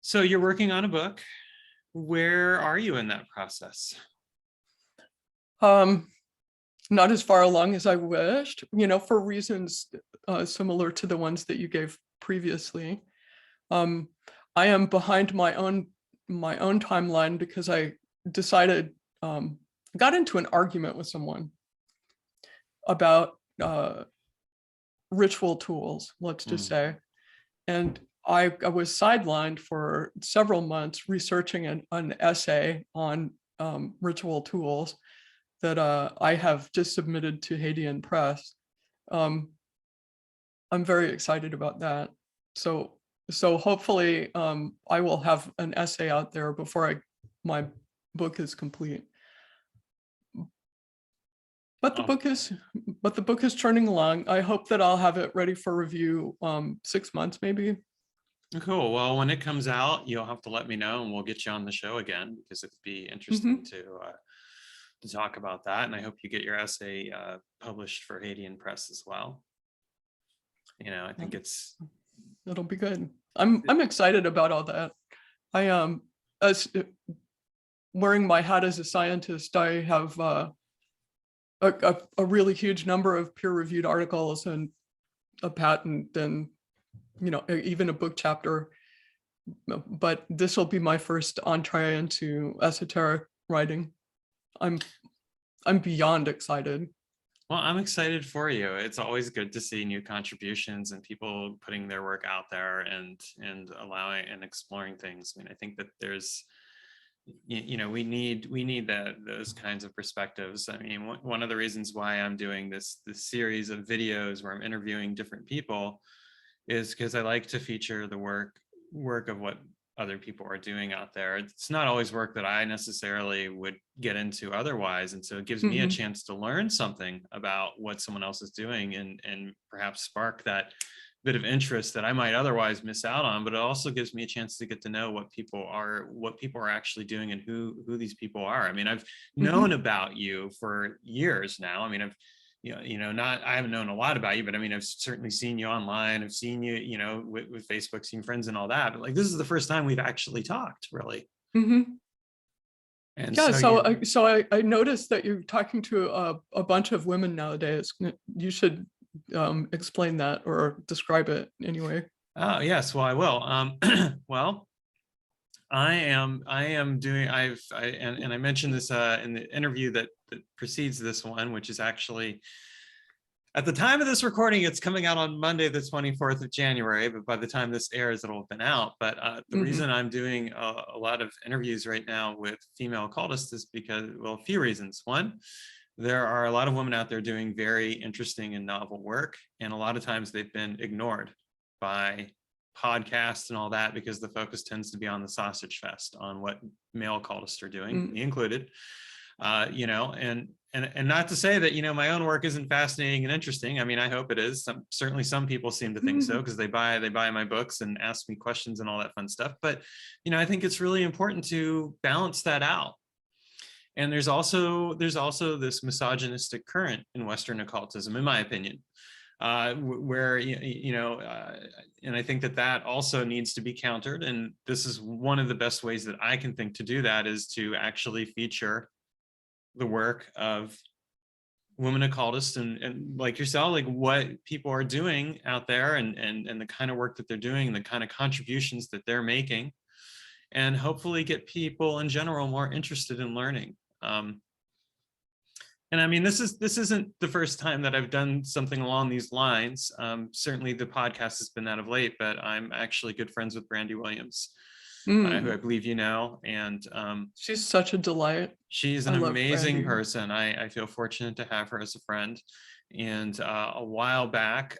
So you're working on a book. Where are you in that process? Not as far along as I wished, for reasons similar to the ones that you gave previously. I am behind my own timeline because I decided, got into an argument with someone about ritual tools, let's just say. And I was sidelined for several months researching an essay on ritual tools that I have just submitted to Hadean Press. I'm very excited about that. So hopefully I will have an essay out there before my book is complete. But the book is churning along. I hope that I'll have it ready for review 6 months maybe. Cool. Well, when it comes out, you'll have to let me know, and we'll get you on the show again, because it'd be interesting to talk about that. And I hope you get your essay published for Hadean Press as well. I think it'll be good. I'm excited about all that. I as wearing my hat as a scientist, I have a really huge number of peer-reviewed articles and a patent, and even a book chapter. But this will be my first entree into esoteric writing. I'm beyond excited. Well, I'm excited for you. It's always good to see new contributions and people putting their work out there and allowing and exploring things. I mean, I think that there's, we need those kinds of perspectives. I mean, one of the reasons why I'm doing this series of videos where I'm interviewing different people is because I like to feature the work of what other people are doing out there. It's not always work that I necessarily would get into otherwise. And so it gives me a chance to learn something about what someone else is doing and perhaps spark that bit of interest that I might otherwise miss out on. But it also gives me a chance to get to know what people are actually doing and who these people are. I mean, I've known about you for years now. I mean, I haven't known a lot about you, but I mean, I've certainly seen you online. I've seen you, with Facebook, seen friends and all that. But like, this is the first time we've actually talked, really. And yeah, so I noticed that you're talking to a bunch of women nowadays. You should explain that or describe it anyway. Oh yes, well I will. Well, I am doing. I mentioned this in the interview that precedes this one, which is actually, at the time of this recording, it's coming out on Monday, the 24th of January, but by the time this airs, it'll have been out. But the reason I'm doing a lot of interviews right now with female occultists is because, well, a few reasons. One, there are a lot of women out there doing very interesting and novel work, and a lot of times they've been ignored by podcasts and all that because the focus tends to be on the sausage fest, on what male occultists are doing, me included. And not to say that, my own work isn't fascinating and interesting. I mean, I hope it is. Certainly some people seem to think so, because they buy my books and ask me questions and all that fun stuff. But, I think it's really important to balance that out. And there's also this misogynistic current in Western occultism, in my opinion, where, and I think that also needs to be countered. And this is one of the best ways that I can think to do that, is to actually feature the work of women occultists and like yourself, like what people are doing out there and the kind of work that they're doing and the kind of contributions that they're making, and hopefully get people in general more interested in learning. And I mean, this isn't the first time that I've done something along these lines. Certainly the podcast has been that of late, but I'm actually good friends with Brandy Williams, who I believe you know. And she's such a delight. She's an amazing person. I feel fortunate to have her as a friend. And a while back,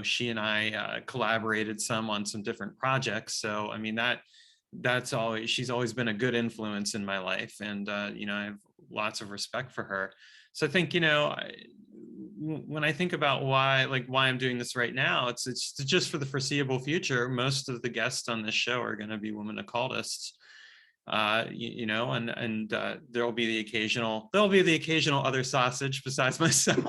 she and I collaborated some on some different projects. So, I mean, she's always been a good influence in my life. And, I have lots of respect for her. So I think, when I think about why I'm doing this right now, it's just for the foreseeable future. Most of the guests on this show are going to be women occultists. you know, and there'll be the occasional other sausage besides myself.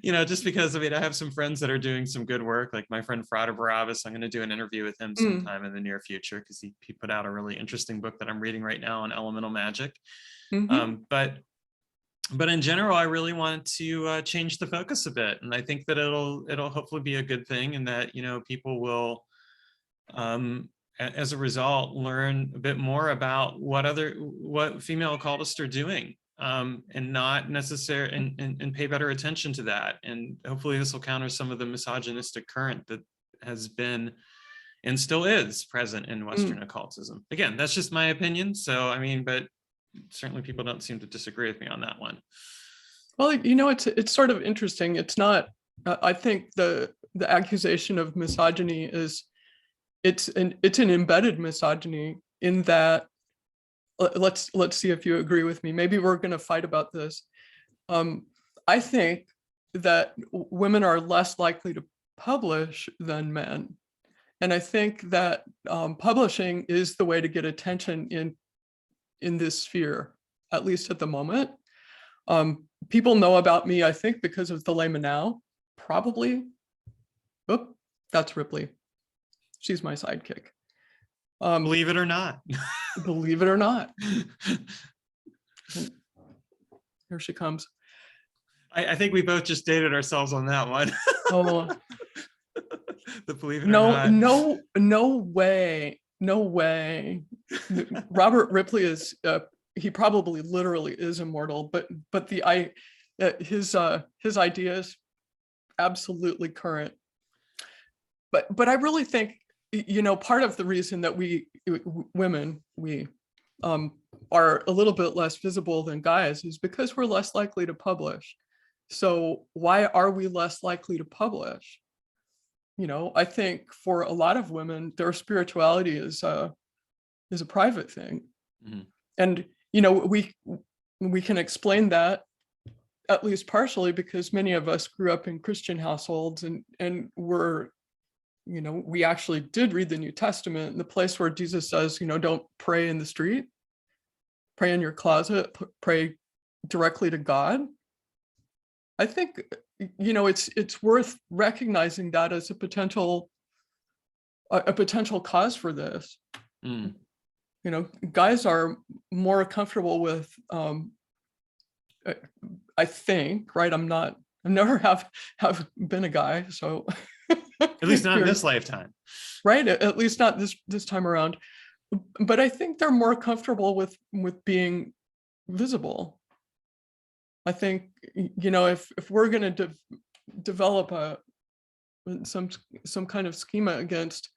You know, just because, I mean, I have some friends that are doing some good work, like my friend Frater Barabbas. I'm going to do an interview with him sometime in the near future, because he put out a really interesting book that I'm reading right now on elemental magic. But in general, I really want to change the focus a bit, and I think that it'll hopefully be a good thing, and that, you know, people will, as a result, learn a bit more about what female occultists are doing, and not necessarily, and pay better attention to that. And hopefully this will counter some of the misogynistic current that has been and still is present in Western occultism. Again, that's just my opinion. So, I mean, but certainly people don't seem to disagree with me on that one. Well, you know, it's sort of interesting. It's not, I think the accusation of misogyny is, it's an embedded misogyny, in that, let's see if you agree with me. Maybe we're going to fight about this. I think that women are less likely to publish than men. And I think that publishing is the way to get attention in this sphere, at least at the moment. People know about me, I think, because of Thelema Now, probably. Oop, that's Ripley. She's my sidekick. Believe it or not. Believe it or not. Here she comes. I think we both just dated ourselves on that one. Oh, the believe it or not. No way. No way. Robert Ripley is, he probably literally is immortal, but his ideas absolutely current. But I really think, you know, part of the reason that women are a little bit less visible than guys is because we're less likely to publish. So why are we less likely to publish? You know, I think for a lot of women, their spirituality is a private thing. And, you know, we can explain that, at least partially, because many of us grew up in Christian households, and we're, you know, we actually did read the New Testament, and the place where Jesus says, you know, don't pray in the street, pray in your closet, pray directly to God. I think, you know, it's worth recognizing that as a potential cause for this. You know, guys are more comfortable with, I think, right? I've never have been a guy, so at least not in this lifetime, right? At least not this time around. But I think they're more comfortable with being visible. I think, you know, if we're going to develop some kind of schema against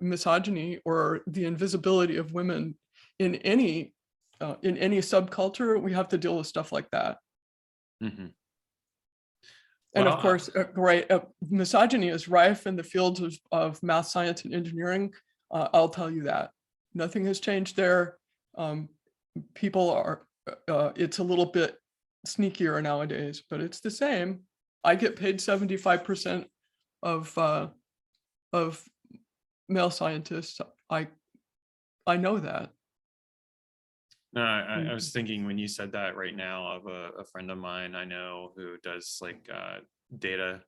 misogyny or the invisibility of women in any subculture, we have to deal with stuff like that. And of course, right, misogyny is rife in the fields of math, science, and engineering. I'll tell you that. Nothing has changed there. People are, it's a little bit sneakier nowadays, but it's the same. I get paid 75% of male scientists. I know that. No, I was thinking when you said that right now of a friend of mine I know who does like data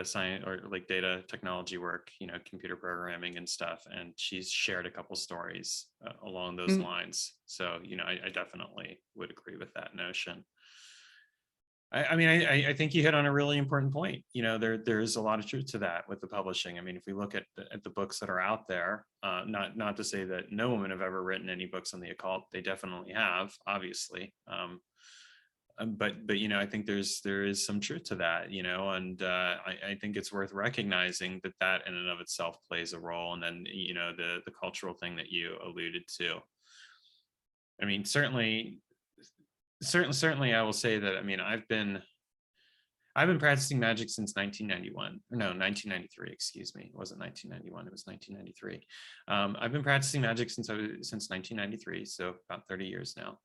science, or like data technology work, you know, computer programming and stuff, and she's shared a couple stories along those lines. So, you know, I definitely would agree with that notion. I mean, I think you hit on a really important point. You know, there is a lot of truth to that with the publishing. I mean, if we look at the books that are out there, not to say that no women have ever written any books on the occult, they definitely have, obviously. But you know, I think there is some truth to that, you know, and I think it's worth recognizing that in and of itself plays a role. And then, you know, the cultural thing that you alluded to. I mean, certainly I will say that, I mean, I've been practicing magic since 1991, or no, 1993, excuse me. It wasn't 1991, it was 1993. I've been practicing magic since 1993, so about 30 years now.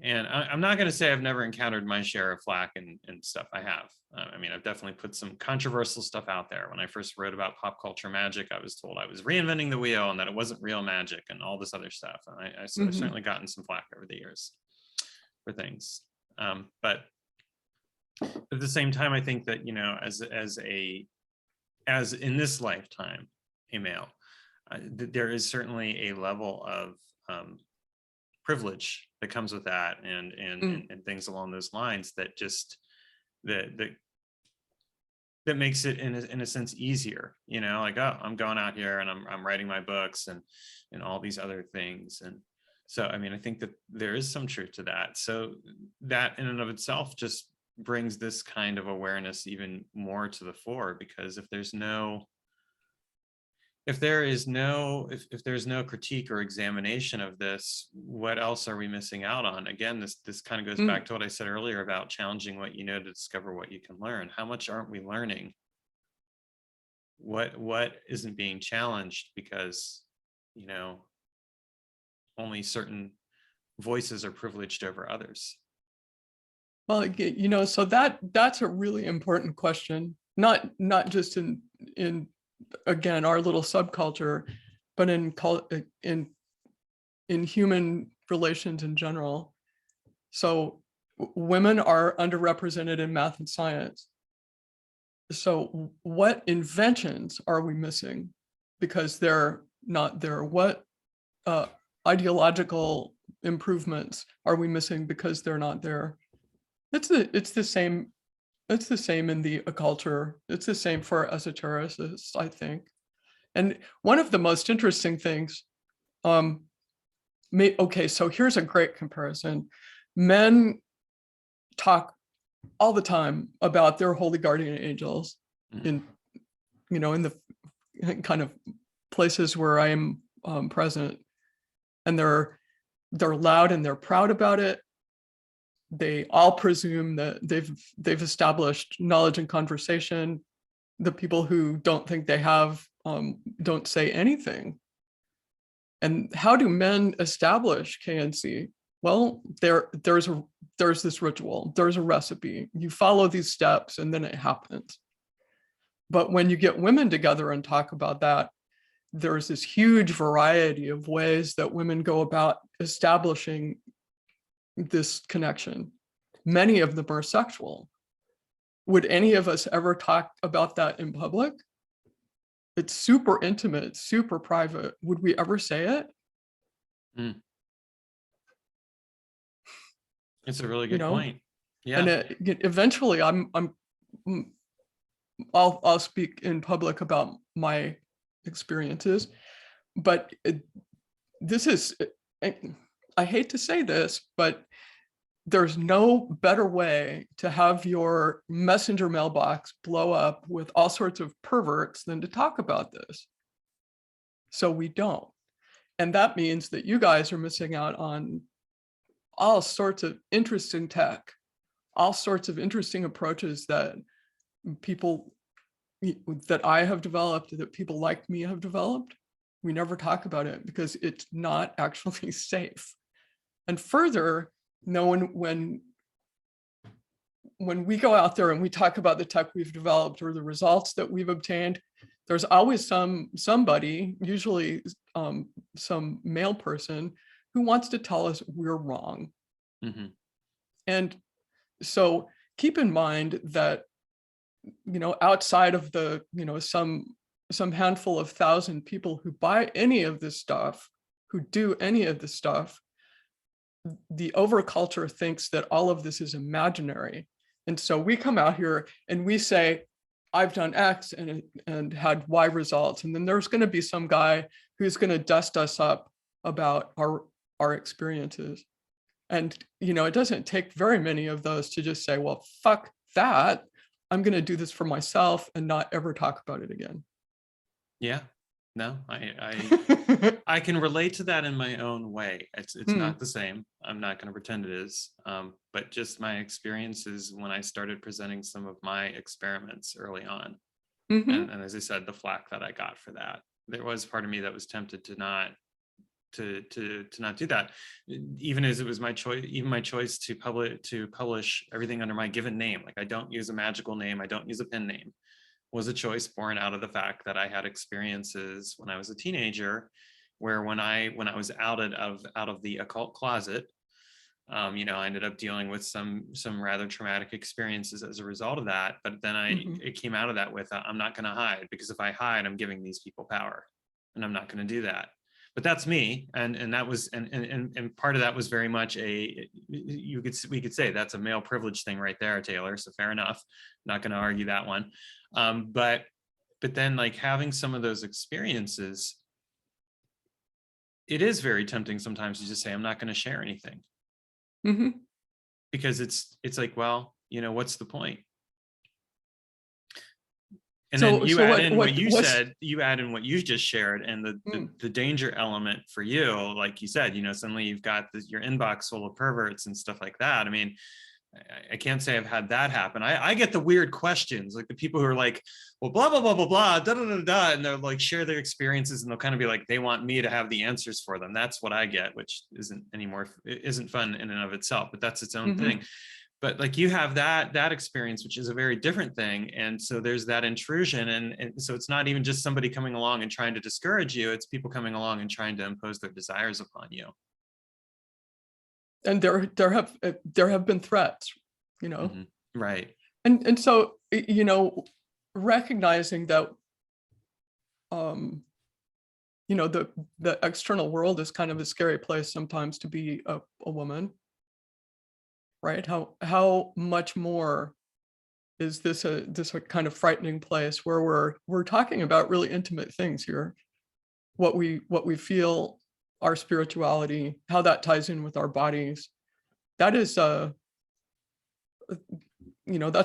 And I'm not going to say I've never encountered my share of flack and stuff. I have. I mean, I've definitely put some controversial stuff out there. When I first wrote about pop culture magic, I was told I was reinventing the wheel and that it wasn't real magic and all this other stuff. And I've certainly gotten some flack over the years for things. But at the same time, I think that, you know, as in this lifetime, a male, there is certainly a level of privilege that comes with that, and things along those lines that just that makes it in a sense easier, you know, like, oh, I'm going out here and I'm writing my books and all these other things. And so, I mean, I think that there is some truth to that. So that in and of itself just brings this kind of awareness even more to the fore, because if there's no critique or examination of this, what else are we missing out on? Again, this kind of goes back to what I said earlier about challenging what you know to discover what you can learn. How much aren't we learning? What isn't being challenged because, you know, only certain voices are privileged over others? Well, you know, so that's a really important question, not just in again our little subculture, but in human relations in general. So women are underrepresented in math and science. So what inventions are we missing because they're not there? What ideological improvements are we missing because they're not there? It's the same. It's the same in the occulture. It's the same for esotericists, I think. And one of the most interesting things, okay, so here's a great comparison. Men talk all the time about their holy guardian angels in, you know, in the kind of places where I am present, and they're loud and they're proud about it. They all presume that they've established knowledge and conversation. The people who don't think they have don't say anything. And how do men establish KNC? Well, there's this ritual, there's a recipe. You follow these steps and then it happens. But when you get women together and talk about that, there's this huge variety of ways that women go about establishing this connection. Many of them are sexual. Would any of us ever talk about that in public? It's super intimate, super private. Would we ever say it? It's a really good point. Yeah. And eventually I'll speak in public about my experiences, but this is, I hate to say this, but there's no better way to have your messenger mailbox blow up with all sorts of perverts than to talk about this. So we don't. And that means that you guys are missing out on all sorts of interesting tech, all sorts of interesting approaches that I have developed, that people like me have developed. We never talk about it because it's not actually safe. And further, no one, when we go out there and we talk about the tech we've developed or the results that we've obtained, there's always somebody, usually some male person, who wants to tell us we're wrong. And so keep in mind that, you know, outside of the, you know, some handful of 1,000 people who buy any of this stuff, who do any of this stuff, the overculture thinks that all of this is imaginary. And so we come out here and we say, I've done X and had Y results. And then there's going to be some guy who's going to dust us up about our experiences. And, you know, it doesn't take very many of those to just say, well, fuck that. I'm going to do this for myself and not ever talk about it again. Yeah, no, I can relate to that in my own way. It's not the same. I'm not going to pretend it is. But just my experiences when I started presenting some of my experiments early on. And as I said, the flack that I got for that, there was part of me that was tempted to not do that, even as it was my choice to publish everything under my given name. Like, I don't use a magical name, I don't use a pen name, was a choice born out of the fact that I had experiences when I was a teenager where when I was outed out of the occult closet, I ended up dealing with some rather traumatic experiences as a result of that. But then it came out of that with, I'm not going to hide, because if I hide, I'm giving these people power, and I'm not going to do that. But that's me, and that was and part of that was very much we could say that's a male privilege thing right there, Taylor. So fair enough, not going to argue that one. But then, like, having some of those experiences, it is very tempting sometimes to just say, I'm not going to share anything. Mm-hmm. Because it's like, well, what's the point? And so, then you so add in what you what's... said, you add in what you just shared, and the danger element for you, like you said, suddenly you've got your inbox full of perverts and stuff like that. I mean, I can't say I've had that happen. I get the weird questions, like the people who are like, well, blah, blah, blah, blah, blah, da, da, da, da, and they'll like share their experiences, and they'll kind of be like, they want me to have the answers for them. That's what I get, which isn't fun in and of itself, but that's its own thing. But like, you have that experience, which is a very different thing. And so there's that intrusion. And so it's not even just somebody coming along and trying to discourage you, it's people coming along and trying to impose their desires upon you. And there have been threats, Right. And so, recognizing that, the external world is kind of a scary place sometimes to be a woman, right? How much more is this a kind of frightening place where we're talking about really intimate things here, what we feel, our spirituality, how that ties in with our bodies. That is that's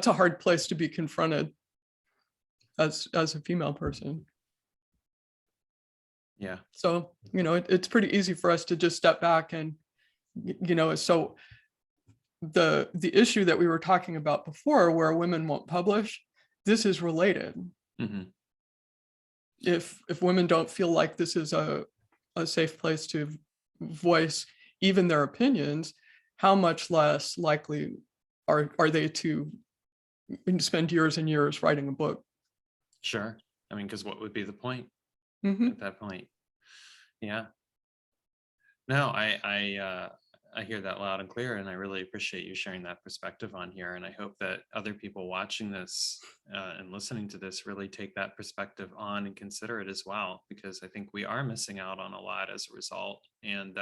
a hard place to be confronted as a female person. Yeah. So, it's pretty easy for us to just step back and, so the issue that we were talking about before, where women won't publish, this is related. If women don't feel like this is a safe place to voice even their opinions, how much less likely are they to spend years and years writing a book? Sure. I mean, because what would be the point at that point? Yeah. No, I hear that loud and clear, and I really appreciate you sharing that perspective on here. And I hope that other people watching this and listening to this really take that perspective on and consider it as well, because I think we are missing out on a lot as a result. And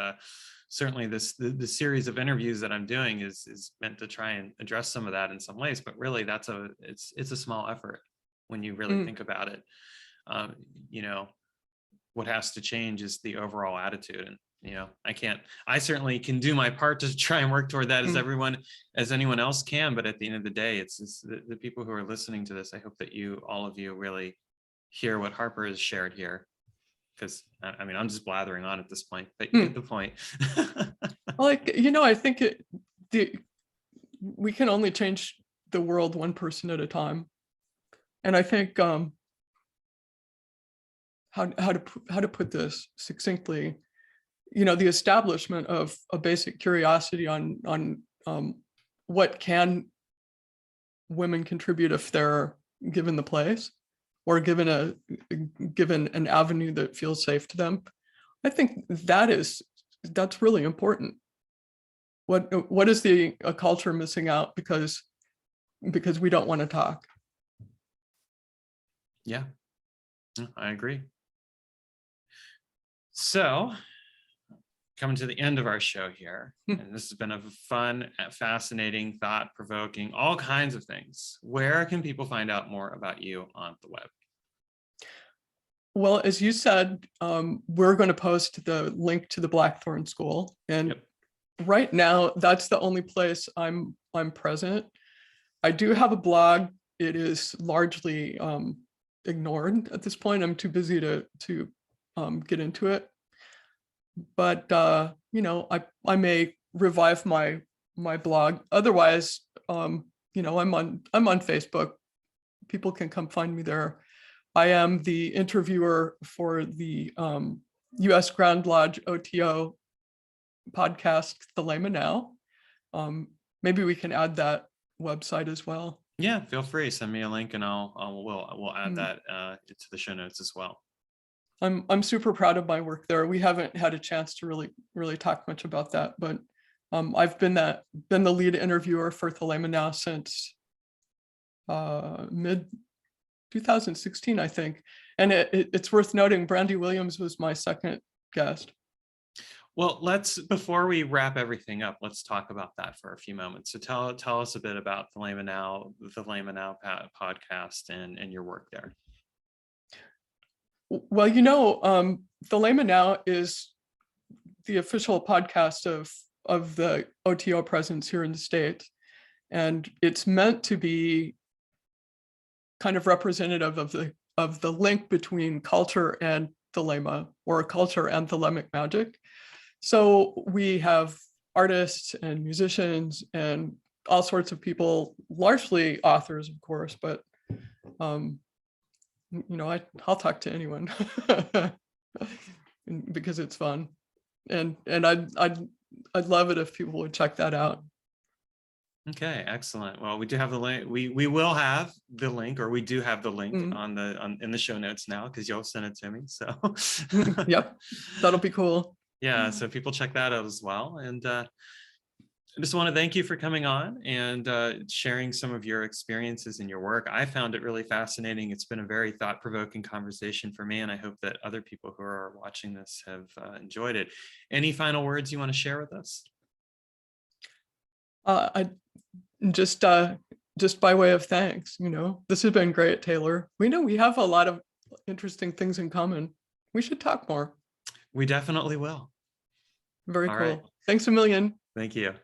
certainly the series of interviews that I'm doing is meant to try and address some of that in some ways, but really it's a small effort when you really think about it. What has to change is the overall attitude. And I certainly can do my part to try and work toward that as anyone else can. But at the end of the day, it's the people who are listening to this. I hope that all of you really hear what Harper has shared here, because I mean, I'm just blathering on at this point, but you get the point. Well, I think we can only change the world one person at a time. And I think how to put this succinctly, the establishment of a basic curiosity on what can women contribute if they're given the place or given an avenue that feels safe to them. I think that's really important. What is a culture missing out because we don't want to talk? Yeah, I agree. So, coming to the end of our show here, and this has been a fun, fascinating, thought-provoking, all kinds of things. Where can people find out more about you on the web? Well, as you said, we're going to post the link to the Blackthorne School, and right now that's the only place I'm present. I do have a blog. It is largely ignored at this point. I'm too busy to get into it. But I may revive my blog. Otherwise, I'm on Facebook. People can come find me there. I am the interviewer for the US Grand Lodge OTO podcast, Thelema Now. Maybe we can add that website as well. Yeah, feel free. Send me a link and we'll add Mm. that to the show notes as well. I'm super proud of my work there. We haven't had a chance to really talk much about that, but I've been the lead interviewer for Thelema Now since mid 2016, I think. And it's worth noting, Brandy Williams was my second guest. Well, before we wrap everything up, let's talk about that for a few moments. So tell us a bit about the Thelema Now podcast and your work there. Well, Thelema Now is the official podcast of the OTO presence here in the States. And it's meant to be kind of representative of the link between culture and Thelema, or culture and Thelemic magic. So we have artists and musicians and all sorts of people, largely authors, of course, but I'll talk to anyone because it's fun, and I'd love it if people would check that out. Okay, excellent. Well, we do have the link. We will have the link, or we do have the link in the show notes now, because you'll send it to me. So yep, that'll be cool. Yeah, so people check that out as well. And I just want to thank you for coming on and sharing some of your experiences in your work. I found it really fascinating. It's been a very thought-provoking conversation for me, and I hope that other people who are watching this have enjoyed it. Any final words you want to share with us? I just by way of thanks, this has been great, Taylor. We know we have a lot of interesting things in common. We should talk more. We definitely will. Very All cool. right. Thanks a million. Thank you.